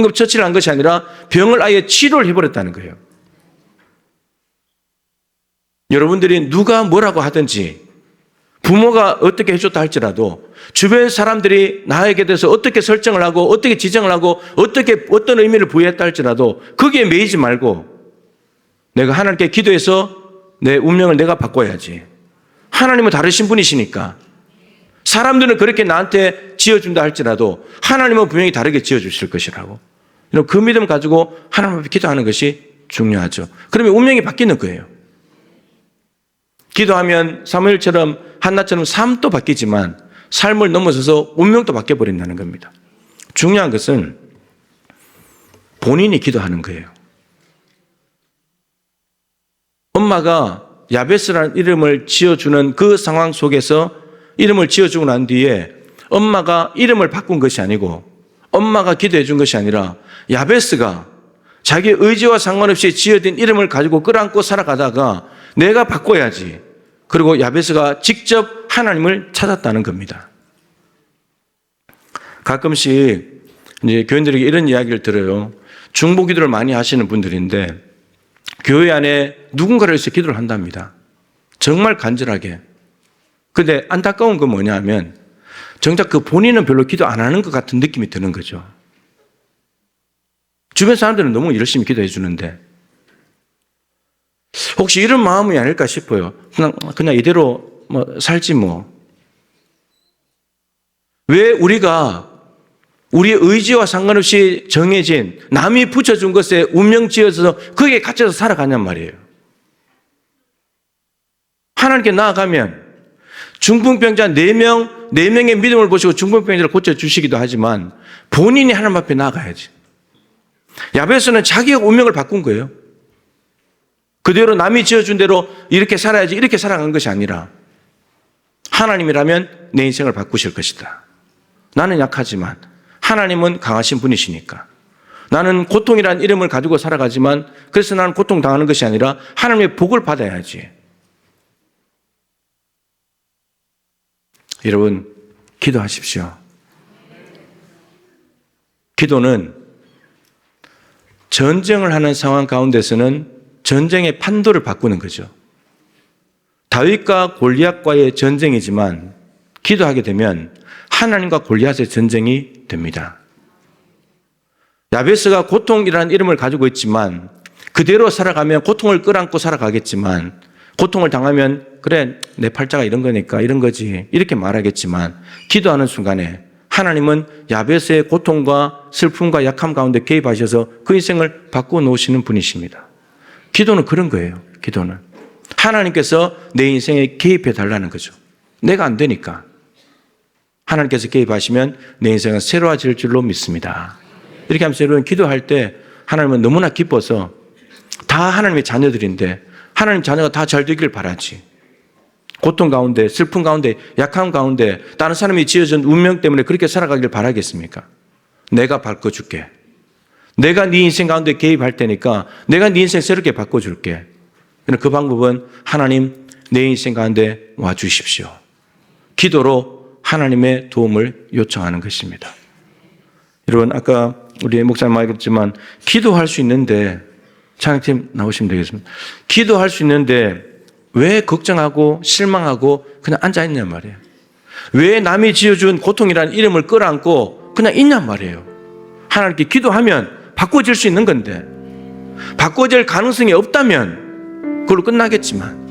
병을 아예 치료를 해버렸다는 거예요. 여러분들이 누가 뭐라고 하든지 부모가 어떻게 해줬다 할지라도 주변 사람들이 나에게 대해서 어떻게 설정을 하고 어떻게 지정을 하고 어떤 의미를 부여했다 할지라도 거기에 매이지 말고 내가 하나님께 기도해서 내 운명을 내가 바꿔야지. 하나님은 다르신 분이시니까 사람들은 그렇게 나한테 지어준다 할지라도 하나님은 분명히 다르게 지어주실 것이라고. 그 믿음 가지고 하나님 앞에 기도하는 것이 중요하죠. 그러면 운명이 바뀌는 거예요. 기도하면 사무엘처럼 한나처럼 삶도 바뀌지만 삶을 넘어서서 운명도 바뀌어버린다는 겁니다. 중요한 것은 본인이 기도하는 거예요. 엄마가 야베스라는 이름을 지어주는 그 상황 속에서 이름을 지어주고 난 뒤에 엄마가 이름을 바꾼 것이 아니고 엄마가 기도해 준 것이 아니라 야베스가 자기 의지와 상관없이 지어진 이름을 가지고 끌어안고 살아가다가 내가 바꿔야지. 그리고 야베스가 직접 하나님을 찾았다는 겁니다. 가끔씩 이제 교인들에게 이런 이야기를 들어요. 중보 기도를 많이 하시는 분들인데 교회 안에 누군가를 위해서 기도를 한답니다. 정말 간절하게. 근데 안타까운 건 뭐냐 하면 정작 그 본인은 별로 기도 안 하는 것 같은 느낌이 드는 거죠. 주변 사람들은 너무 열심히 기도해 주는데 혹시 이런 마음이 아닐까 싶어요. 그냥 이대로 살지 뭐. 왜 우리가 우리의 의지와 상관없이 정해진 남이 붙여준 것에 운명 지어서 거기에 갇혀서 살아가냔 말이에요. 하나님께 나아가면 중풍병자 4명의 믿음을 보시고 중풍병자를 고쳐주시기도 하지만 본인이 하나님 앞에 나아가야지. 야베스는 자기가 운명을 바꾼 거예요. 그대로 남이 지어준 대로 이렇게 살아야지 이렇게 살아간 것이 아니라 하나님이라면 내 인생을 바꾸실 것이다. 나는 약하지만 하나님은 강하신 분이시니까. 나는 고통이라는 이름을 가지고 살아가지만 그래서 나는 고통당하는 것이 아니라 하나님의 복을 받아야지. 여러분, 기도하십시오. 기도는 전쟁을 하는 상황 가운데서는 전쟁의 판도를 바꾸는 거죠. 다윗과 골리앗과의 전쟁이지만 기도하게 되면 하나님과 골리앗의 전쟁이 됩니다. 야베스가 고통이라는 이름을 가지고 있지만 그대로 살아가면 고통을 끌어안고 살아가겠지만 고통을 당하면 그래 내 팔자가 이런 거니까 이런 거지 이렇게 말하겠지만 기도하는 순간에 하나님은 야베스의 고통과 슬픔과 약함 가운데 개입하셔서 그 인생을 바꾸어 놓으시는 분이십니다. 기도는 그런 거예요. 기도는 하나님께서 내 인생에 개입해 달라는 거죠. 내가 안 되니까 하나님께서 개입하시면 내 인생은 새로워질 줄로 믿습니다. 이렇게 하면서 여러분 기도할 때 하나님은 너무나 기뻐서 다 하나님의 자녀들인데 하나님 자녀가 다 잘 되기를 바라지. 고통 가운데, 슬픔 가운데, 약함 가운데 다른 사람이 지어준 운명 때문에 그렇게 살아가기를 바라겠습니까? 내가 바꿔줄게. 내가 네 인생 가운데 개입할 테니까 내가 네 인생 새롭게 바꿔줄게. 그 방법은 하나님 내 인생 가운데 와주십시오. 기도로 하나님의 도움을 요청하는 것입니다. 여러분 아까 우리 목사님 말했지만 기도할 수 있는데 찬양팀 나오시면 되겠습니다. 기도할 수 있는데 왜 걱정하고 실망하고 그냥 앉아있냔 말이에요. 왜 남이 지어준 고통이라는 이름을 끌어안고 그냥 있냔 말이에요. 하나님께 기도하면 바꿔질 수 있는 건데 바꿔질 가능성이 없다면 그걸로 끝나겠지만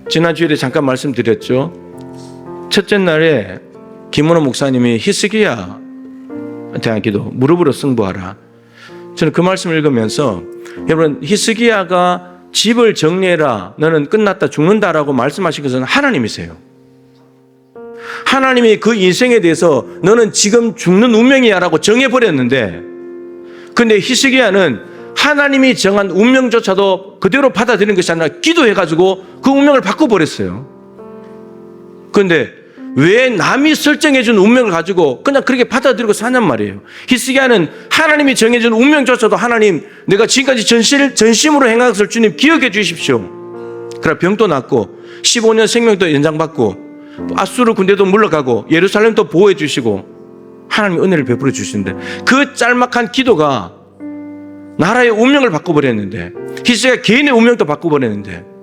지난 주일에 잠깐 말씀드렸죠. 첫째 날에 김원호 목사님이 히스기야한테 한 기도 무릎으로 승부하라. 저는 그 말씀을 읽으면서 여러분 히스기야가 집을 정리해라 너는 끝났다 죽는다라고 말씀하신 것은 하나님이세요. 하나님이 그 인생에 대해서 너는 지금 죽는 운명이야 라고 정해버렸는데 근데 히스기야는 하나님이 정한 운명조차도 그대로 받아들이는 것이 아니라 기도해가지고 그 운명을 바꿔버렸어요. 그런데 왜 남이 설정해준 운명을 가지고 그냥 그렇게 받아들이고 사냔 말이에요. 히스기야는 하나님이 정해준 운명조차도 하나님 내가 지금까지 전심으로 행한 것을 주님 기억해 주십시오. 그래 병도 낫고 15년 생명도 연장받고 아수르 군대도 물러가고 예루살렘도 보호해 주시고 하나님 은혜를 베풀어 주시는데 그 짤막한 기도가 나라의 운명을 바꿔버렸는데 히스기야 개인의 운명도 바꿔버렸는데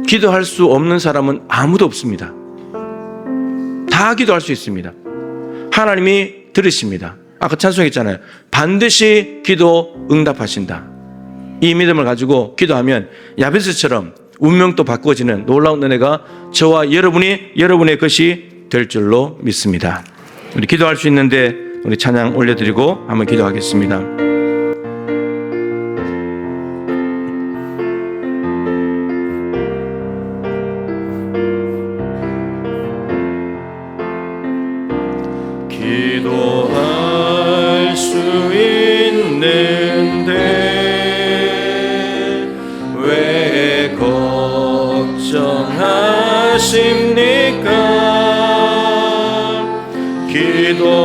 기도할 수 없는 사람은 아무도 없습니다. 다 기도할 수 있습니다. 하나님이 들으십니다. 아까 찬송했잖아요. 반드시 기도 응답하신다. 이 믿음을 가지고 기도하면 야베스처럼 운명도 바꿔지는 놀라운 은혜가 저와 여러분의 것이 될 줄로 믿습니다. 우리 기도할 수 있는데 우리 찬양 올려드리고 한번 기도하겠습니다. 기도할 수 있는데 왜 걱정하십니까? 기도하면서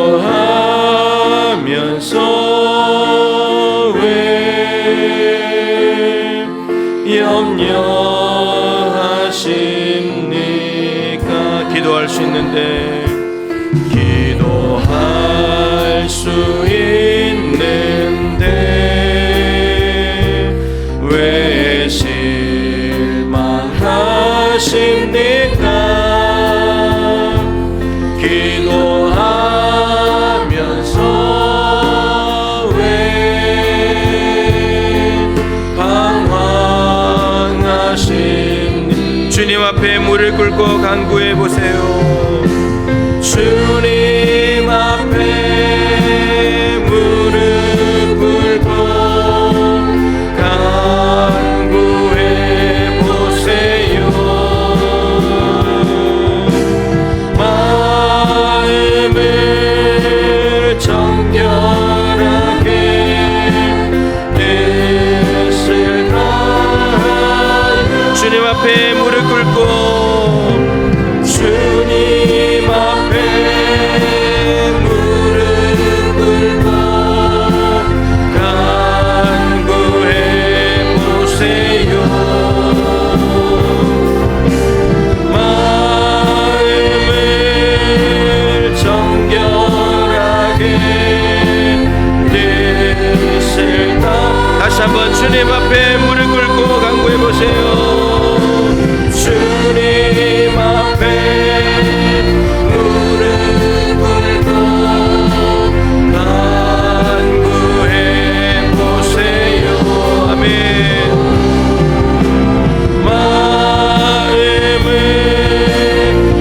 왜 염려하십니까? 기도할 수 있는데 기도할 수 있는데 왜 실망하십니까? 기도하면서 왜 방황하십니까? 주님 앞에 무릎 꿇고 간구해 보세요. 주님 앞에 무릎 꿇고 간구해 보세요. 마음을 정결하게 뜻을 다하여 주님 앞에 무릎 꿇고 주님 앞에 무릎 꿇고 간구해 보세요. 마음을 정결하게 뜻을 다시 한번 주님 앞에 무릎 꿇고 간구해 보세요. 주님 앞에 무릎 꿇고 간구해 보세요. 아멘. 마음을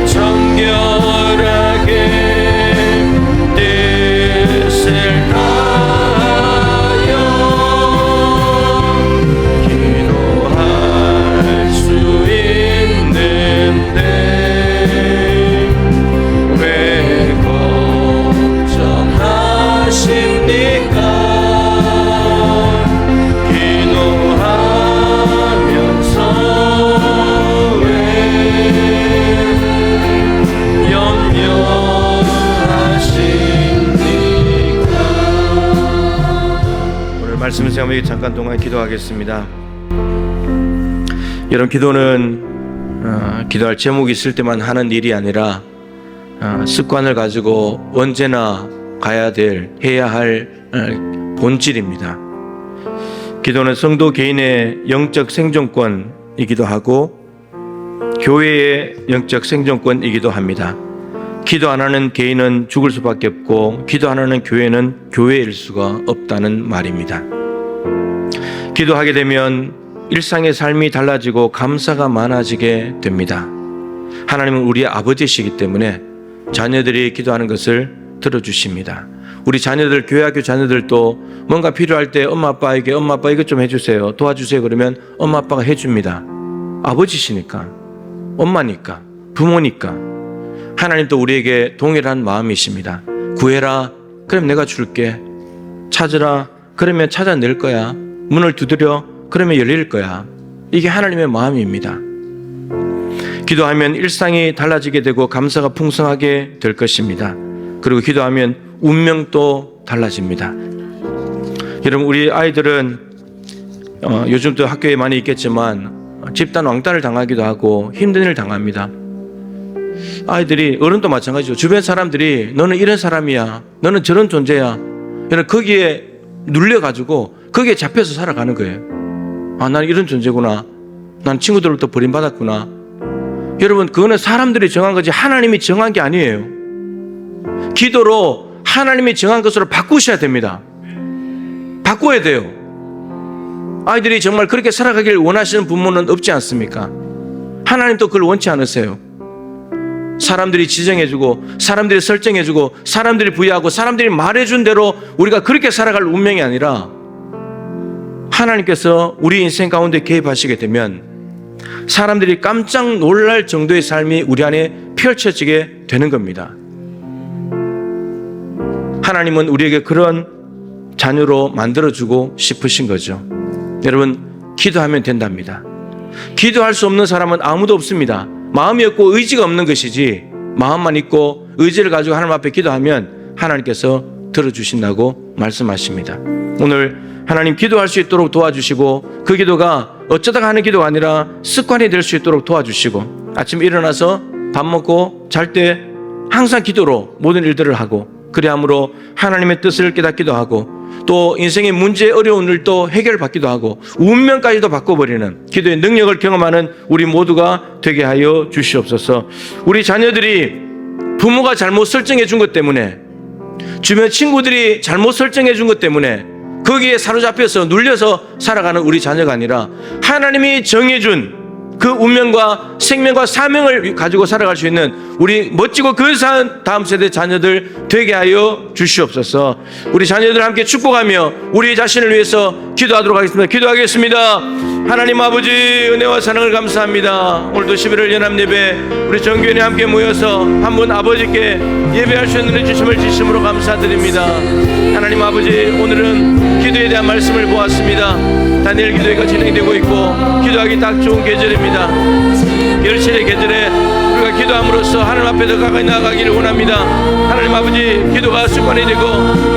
정결하게 뜻을 다하여 기도할 수 있는데 왜 걱정하십니까? 기도하면서 왜 염려하십니까? 오늘 말씀을 생각하며 잠깐 동안 기도하겠습니다. 여러분, 기도는 기도할 제목이 있을 때만 하는 일이 아니라 습관을 가지고 언제나 해야 할 본질입니다. 기도는 성도 개인의 영적 생존권이기도 하고 교회의 영적 생존권이기도 합니다. 기도 안 하는 개인은 죽을 수밖에 없고 기도 안 하는 교회는 교회일 수가 없다는 말입니다. 기도하게 되면 일상의 삶이 달라지고 감사가 많아지게 됩니다. 하나님은 우리의 아버지시기 때문에 자녀들이 기도하는 것을 들어주십니다. 우리 자녀들, 교회학교 자녀들도 뭔가 필요할 때 엄마 아빠 이것 좀 해주세요, 도와주세요 그러면 엄마 아빠가 해줍니다. 아버지시니까, 엄마니까, 부모니까. 하나님도 우리에게 동일한 마음이십니다. 구해라, 그럼 내가 줄게. 찾으라, 그러면 찾아낼 거야. 문을 두드려, 그러면 열릴 거야. 이게 하나님의 마음입니다. 기도하면 일상이 달라지게 되고 감사가 풍성하게 될 것입니다. 그리고 기도하면 운명도 달라집니다. 여러분, 우리 아이들은 요즘도 학교에 많이 있겠지만 집단 왕따를 당하기도 하고 힘든 일을 당합니다. 아이들이, 어른도 마찬가지죠. 주변 사람들이 너는 이런 사람이야, 너는 저런 존재야, 여러분 거기에 눌려가지고 거기에 잡혀서 살아가는 거예요. 아, 나는 이런 존재구나, 난 친구들로부터 버림받았구나. 여러분, 그거는 사람들이 정한 거지 하나님이 정한 게 아니에요. 기도로 하나님이 정한 것으로 바꾸셔야 됩니다. 바꿔야 돼요. 아이들이 정말 그렇게 살아가길 원하시는 부모는 없지 않습니까? 하나님도 그걸 원치 않으세요. 사람들이 지정해주고, 사람들이 설정해주고, 사람들이 부여하고, 사람들이 말해준 대로 우리가 그렇게 살아갈 운명이 아니라 하나님께서 우리 인생 가운데 개입하시게 되면 사람들이 깜짝 놀랄 정도의 삶이 우리 안에 펼쳐지게 되는 겁니다. 하나님은 우리에게 그런 자녀로 만들어주고 싶으신 거죠. 여러분, 기도하면 된답니다. 기도할 수 없는 사람은 아무도 없습니다. 마음이 없고 의지가 없는 것이지, 마음만 있고 의지를 가지고 하나님 앞에 기도하면 하나님께서 들어주신다고 말씀하십니다. 오늘 하나님 기도할 수 있도록 도와주시고, 그 기도가 어쩌다가 하는 기도가 아니라 습관이 될 수 있도록 도와주시고, 아침에 일어나서 밥 먹고 잘 때 항상 기도로 모든 일들을 하고, 그리함으로 하나님의 뜻을 깨닫기도 하고, 또 인생의 문제 어려운 일도 해결받기도 하고 운명까지도 바꿔버리는 기도의 능력을 경험하는 우리 모두가 되게 하여 주시옵소서. 우리 자녀들이 부모가 잘못 설정해 준 것 때문에, 주변 친구들이 잘못 설정해 준 것 때문에 거기에 사로잡혀서 눌려서 살아가는 우리 자녀가 아니라 하나님이 정해준 그 운명과 생명과 사명을 가지고 살아갈 수 있는 우리 멋지고 근사한 다음 세대 자녀들 되게 하여 주시옵소서. 우리 자녀들 함께 축복하며 우리 자신을 위해서 기도하도록 하겠습니다. 기도하겠습니다. 하나님 아버지, 은혜와 사랑을 감사합니다. 오늘도 11월 연합예배 우리 정교회에 함께 모여서 한 분 아버지께 예배할 수 있는 은혜 주심을 진심으로 감사드립니다. 하나님 아버지, 오늘은 기도에 대한 말씀을 보았습니다. 다니엘 기도회가 진행되고 있고 기도하기 딱 좋은 계절입니다. 열실의 계절에 우리가 기도함으로써 하나님 앞에 더 가까이 나아가기를 원합니다. 하나님 아버지, 기도가 습관이 되고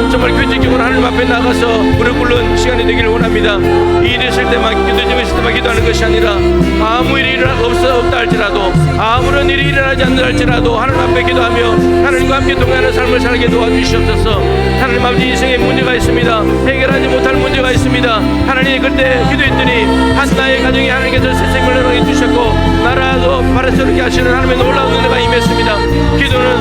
정말 규칙적으로 하나님 앞에 나가서 무릎 꿇는 시간이 되기를 원합니다. 이 일이 있을 때만, 기도점이 있을 때만 기도하는 것이 아니라 아무 일이 없다 할지라도, 아무런 일이 일어나지 않는다 할지라도 하나님 앞에 기도하며 하나님과 함께 동행하는 삶을 살게 도와주시옵소서. 하나님 아버지, 인생에 문제가 있습니다. 해결하지 못할 문제가 있습니다. 하나님, 그때 기도했더니 한나의 가정에 하나님께서 새 생명을 허락해 주셨고 나라도 바라스럽게 하시는 하나님의 놀라운 은혜가 임했습니다. 기도는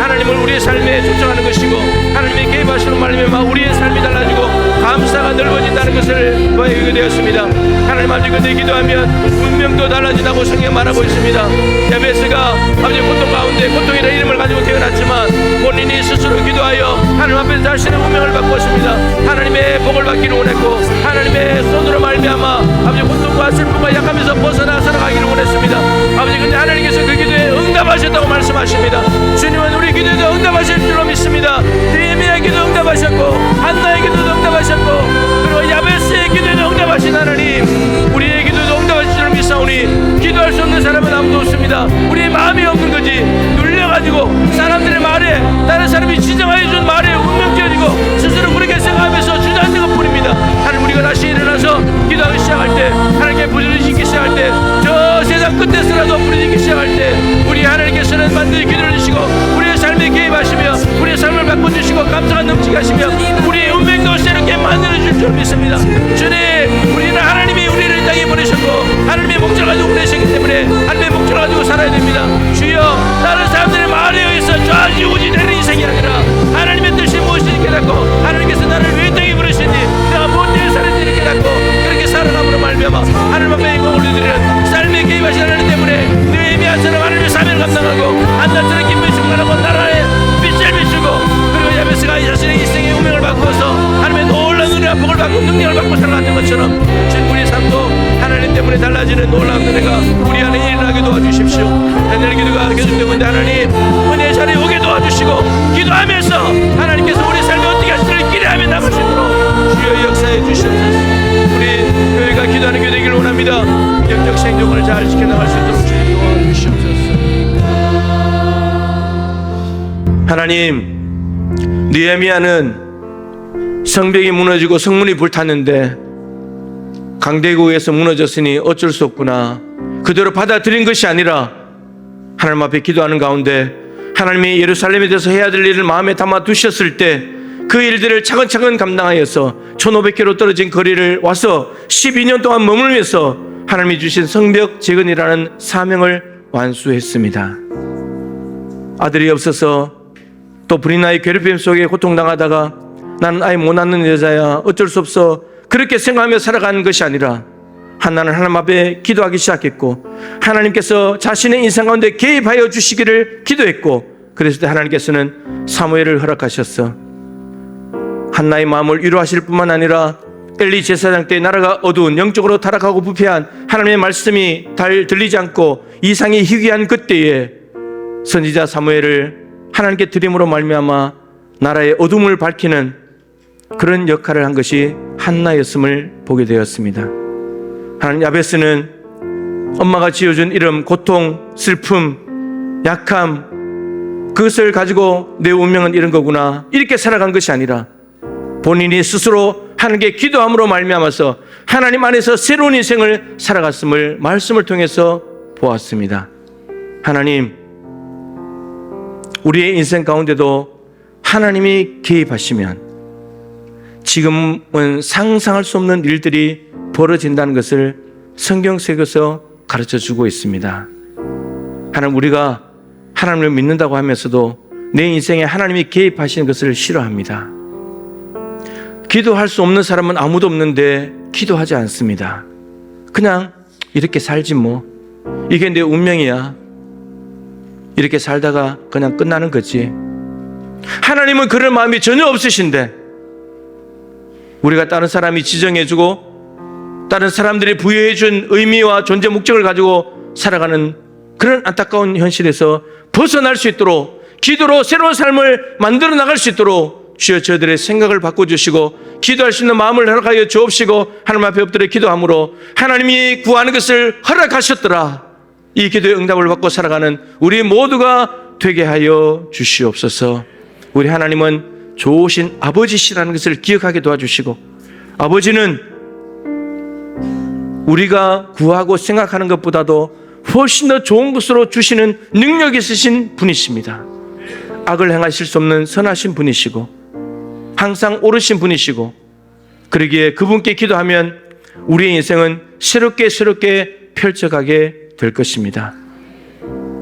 하나님을 우리의 삶에 초청하는 것이고, 하나님의 개입하시는 말씀에 우리의 삶이 달라지고 감사가 넓어진다는 것을 보게 되었습니다. 하나님 아버지, 그때 기도하면 운명도 달라진다고 성경 말하고 있습니다. 야베스가 아버지 고통 가운데 고통이라는 이름을 가지고 태어났지만 본인이 스스로 기도하여 하나님 앞에 자신의 운명을 바꿨습니다. 하나님의 복을 받기를 원했고 하나님의 손으로 말미암아 아버지 고통과 슬픔과 약함에서 벗어나 살아가기를 원했습니다. 아버지, 근데 하나님께서 그 기도에 응답하셨다고 말씀하십니다. 주님은 우리 기도에도 응답하실 줄로 믿습니다. 느헤미야의 기도 응답하셨고 한나의 기도도 응답하셨고, 그리고 야베스의 기도에도 응답하신 하나님, 우리의 기도도 응답하실 줄로 믿사오니 기도할 수 없는 사람은 아무도 없습니다. 우리의 마음이 없는 거지, 눌려가지고 사람들의 말에, 다른 사람이 지정하여 준 말에 운명되어지고 스스로 그렇게 생각하면서 주저앉는 것뿐입니다. 하나님, 우리가 다시 일어나서 기도하기 시작할 때, 하나님께 부르짖기 시작할 때, 저 세상 끝에서라도 부르짖기 시작할 때 우리 하나님께서는 반드시 기도를 주시고 우리의 삶에 개입하시며 우리의 삶을 바꿔주시고 감사가 넘치게 하시며 우리의 운명도 새롭게 만들어줄 줄 믿습니다. 주님, 우리는 하나님이 우리를 이 땅에 보내셨고 하나님의 목적을 가지고 보내셨기 때문에 하나님의 목적을 가지고 살아야 됩니다. 주여, 다른 사람들의 말에 의해서 좌지우지되는 인생이 아니라 하나님의 뜻이 무엇인지 깨닫고, 하나님께서 나를 왜 이 땅에 부르시니 내가 무엇 때문에 살았는지를 깨닫고 그렇게 살아감으로 말미암아 하나님 앞에 영광을 올려드리는 삶에 개입하신 하나님 때문에 느헤미야처럼 하나님의 사명을 감당하고 한나처럼 기쁨의 충만하고 나라의 빛을 비추고, 그리고 야베스가 자신의 인생의 운명을 바꾸어서 하나님의 놀라운 은혜와 복을 받고 능력을 받고 살아가는 것처럼 지금 우리 삶도 하나님 때문에 달라지는 놀라운 은혜가 우리 안에 일어나게 도와주십시오. 다니엘 기도가 계속되고 있는데 하나님, 은혜의 자리에 오게 도와주시고 기도하면서 하나님께서 우리 삶에 어떻게 하시는지 기대하며 나갈 수 있도록 주여 역사해 주시옵소서. 우리 교회가 기도하는 교회 되기를 원합니다. 영적 생존을 잘 지켜나갈 수 있도록 주여 도와주시옵소서. 하나님, 느헤미야는 성벽이 무너지고 성문이 불탔는데 강대국에서 무너졌으니 어쩔 수 없구나, 그대로 받아들인 것이 아니라 하나님 앞에 기도하는 가운데 하나님이 예루살렘에 대해서 해야 될 일을 마음에 담아 두셨을 때 그 일들을 차근차근 감당하여서 1500km 떨어진 거리를 와서 12년 동안 머물면서 하나님이 주신 성벽 재건이라는 사명을 완수했습니다. 아들이 없어서 또 불인나의 괴롭힘 속에 고통당하다가 나는 아이 못 낳는 여자야, 어쩔 수 없어, 그렇게 생각하며 살아가는 것이 아니라 한나는 하나님 앞에 기도하기 시작했고 하나님께서 자신의 인생 가운데 개입하여 주시기를 기도했고, 그랬을 때 하나님께서는 사무엘을 허락하셨어. 한나의 마음을 위로하실 뿐만 아니라 엘리 제사장 때 나라가 어두운 영적으로 타락하고 부패한 하나님의 말씀이 잘 들리지 않고 이상이 희귀한 그때에 선지자 사무엘을 하나님께 드림으로 말미암아 나라의 어둠을 밝히는 그런 역할을 한 것이 한나였음을 보게 되었습니다. 하나님, 야베스는 엄마가 지어준 이름, 고통, 슬픔, 약함, 그것을 가지고 내 운명은 이런 거구나, 이렇게 살아간 것이 아니라 본인이 스스로 하나님께 기도함으로 말미암아서 하나님 안에서 새로운 인생을 살아갔음을 말씀을 통해서 보았습니다. 하나님, 우리의 인생 가운데도 하나님이 개입하시면 지금은 상상할 수 없는 일들이 벌어진다는 것을 성경 속에서 가르쳐주고 있습니다. 하나님, 우리가 하나님을 믿는다고 하면서도 내 인생에 하나님이 개입하시는 것을 싫어합니다. 기도할 수 없는 사람은 아무도 없는데 기도하지 않습니다. 그냥 이렇게 살지 뭐, 이게 내 운명이야, 이렇게 살다가 그냥 끝나는 거지. 하나님은 그런 마음이 전혀 없으신데 우리가 다른 사람이 지정해주고 다른 사람들이 부여해준 의미와 존재 목적을 가지고 살아가는 그런 안타까운 현실에서 벗어날 수 있도록, 기도로 새로운 삶을 만들어 나갈 수 있도록 주여 저들의 생각을 바꿔주시고 기도할 수 있는 마음을 허락하여 주옵시고, 하나님 앞에 엎드려 기도함으로 하나님이 구하는 것을 허락하셨더라, 이 기도의 응답을 받고 살아가는 우리 모두가 되게 하여 주시옵소서. 우리 하나님은 좋으신 아버지시라는 것을 기억하게 도와주시고, 아버지는 우리가 구하고 생각하는 것보다도 훨씬 더 좋은 것으로 주시는 능력이 있으신 분이십니다. 악을 행하실 수 없는 선하신 분이시고 항상 옳으신 분이시고, 그러기에 그분께 기도하면 우리의 인생은 새롭게 펼쳐가게 될 것입니다.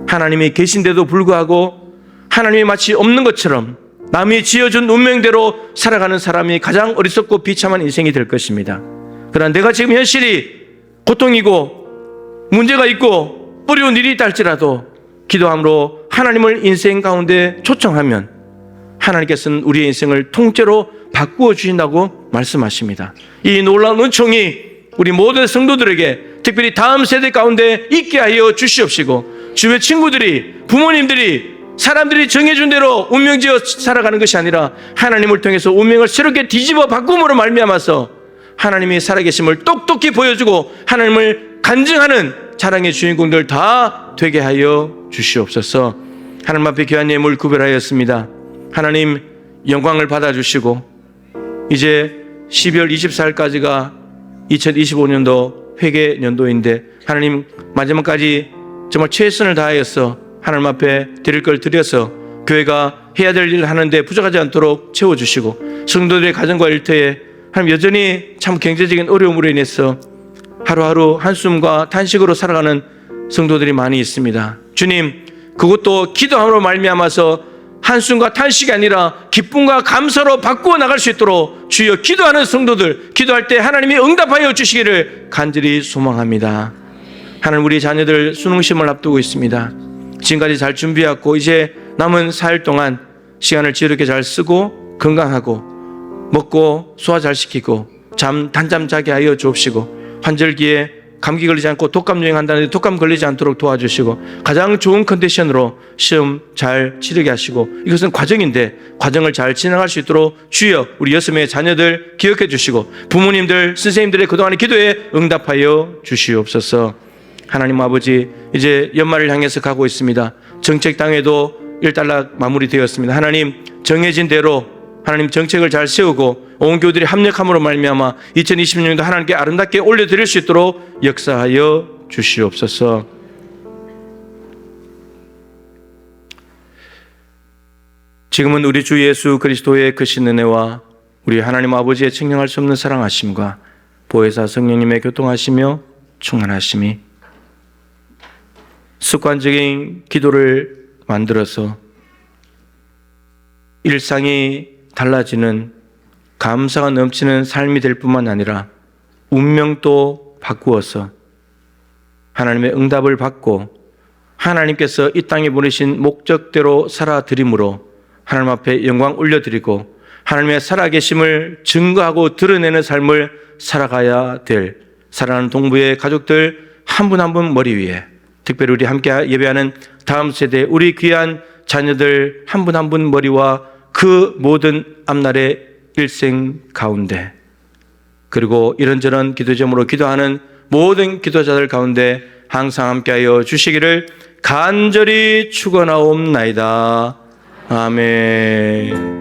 하나님이 계신데도 불구하고 하나님이 마치 없는 것처럼 남이 지어준 운명대로 살아가는 사람이 가장 어리석고 비참한 인생이 될 것입니다. 그러나 내가 지금 현실이 고통이고 문제가 있고 어려운 일이 있다 할지라도 기도함으로 하나님을 인생 가운데 초청하면 하나님께서는 우리의 인생을 통째로 바꾸어 주신다고 말씀하십니다. 이 놀라운 은총이 우리 모든 성도들에게, 특별히 다음 세대 가운데 있게 하여 주시옵시고, 주변 친구들이, 부모님들이, 사람들이 정해준 대로 운명지어 살아가는 것이 아니라 하나님을 통해서 운명을 새롭게 뒤집어 바꿈으로 말미암아서 하나님이 살아계심을 똑똑히 보여주고 하나님을 간증하는 자랑의 주인공들 다 되게 하여 주시옵소서. 하나님 앞에 귀한 예물 구별하였습니다. 하나님, 영광을 받아주시고 이제 12월 24일까지가 2025년도 회계 연도인데 하나님, 마지막까지 정말 최선을 다하여서 하나님 앞에 드릴 걸 드려서 교회가 해야 될 일을 하는데 부족하지 않도록 채워주시고, 성도들의 가정과 일터에 하나님 여전히 참 경제적인 어려움으로 인해서 하루하루 한숨과 탄식으로 살아가는 성도들이 많이 있습니다. 주님, 그것도 기도함으로 말미암아서 한숨과 탄식이 아니라 기쁨과 감사로 바꾸어 나갈 수 있도록 주여 기도하는 성도들, 기도할 때 하나님이 응답하여 주시기를 간절히 소망합니다. 하나님, 우리 자녀들 수능 시험을 앞두고 있습니다. 지금까지 잘 준비했고 이제 남은 4일 동안 시간을 지혜롭게 잘 쓰고 건강하고 먹고 소화 잘 시키고 단잠 자게 하여 주옵시고, 환절기에 감기 걸리지 않고 독감 유행한다는데 독감 걸리지 않도록 도와주시고 가장 좋은 컨디션으로 시험 잘 치르게 하시고, 이것은 과정인데 과정을 잘 진행할 수 있도록 주여 우리 6명의 자녀들 기억해 주시고 부모님들, 선생님들의 그동안의 기도에 응답하여 주시옵소서. 하나님 아버지, 이제 연말을 향해서 가고 있습니다. 정책 당에도 일단락 마무리되었습니다. 하나님, 정해진 대로 하나님 정책을 잘 세우고 온 교우들이 합력함으로 말미암아 2026년도 하나님께 아름답게 올려드릴 수 있도록 역사하여 주시옵소서. 지금은 우리 주 예수 그리스도의 크신 은혜와 우리 하나님 아버지의 측량할 수 없는 사랑하심과 보혜사 성령님의 교통하시며 충만하심이 습관적인 기도를 만들어서 일상이 달라지는 감사가 넘치는 삶이 될 뿐만 아니라 운명도 바꾸어서 하나님의 응답을 받고 하나님께서 이 땅에 보내신 목적대로 살아드림으로 하나님 앞에 영광 올려드리고 하나님의 살아계심을 증거하고 드러내는 삶을 살아가야 될 사랑하는 동부의 가족들 한 분 한 분 머리 위에, 특별히 우리 함께 예배하는 다음 세대 우리 귀한 자녀들 한 분 한 분 머리와 그 모든 앞날의 일생 가운데, 그리고 이런저런 기도 제목으로 기도하는 모든 기도자들 가운데 항상 함께하여 주시기를 간절히 축원하옵나이다. 아멘.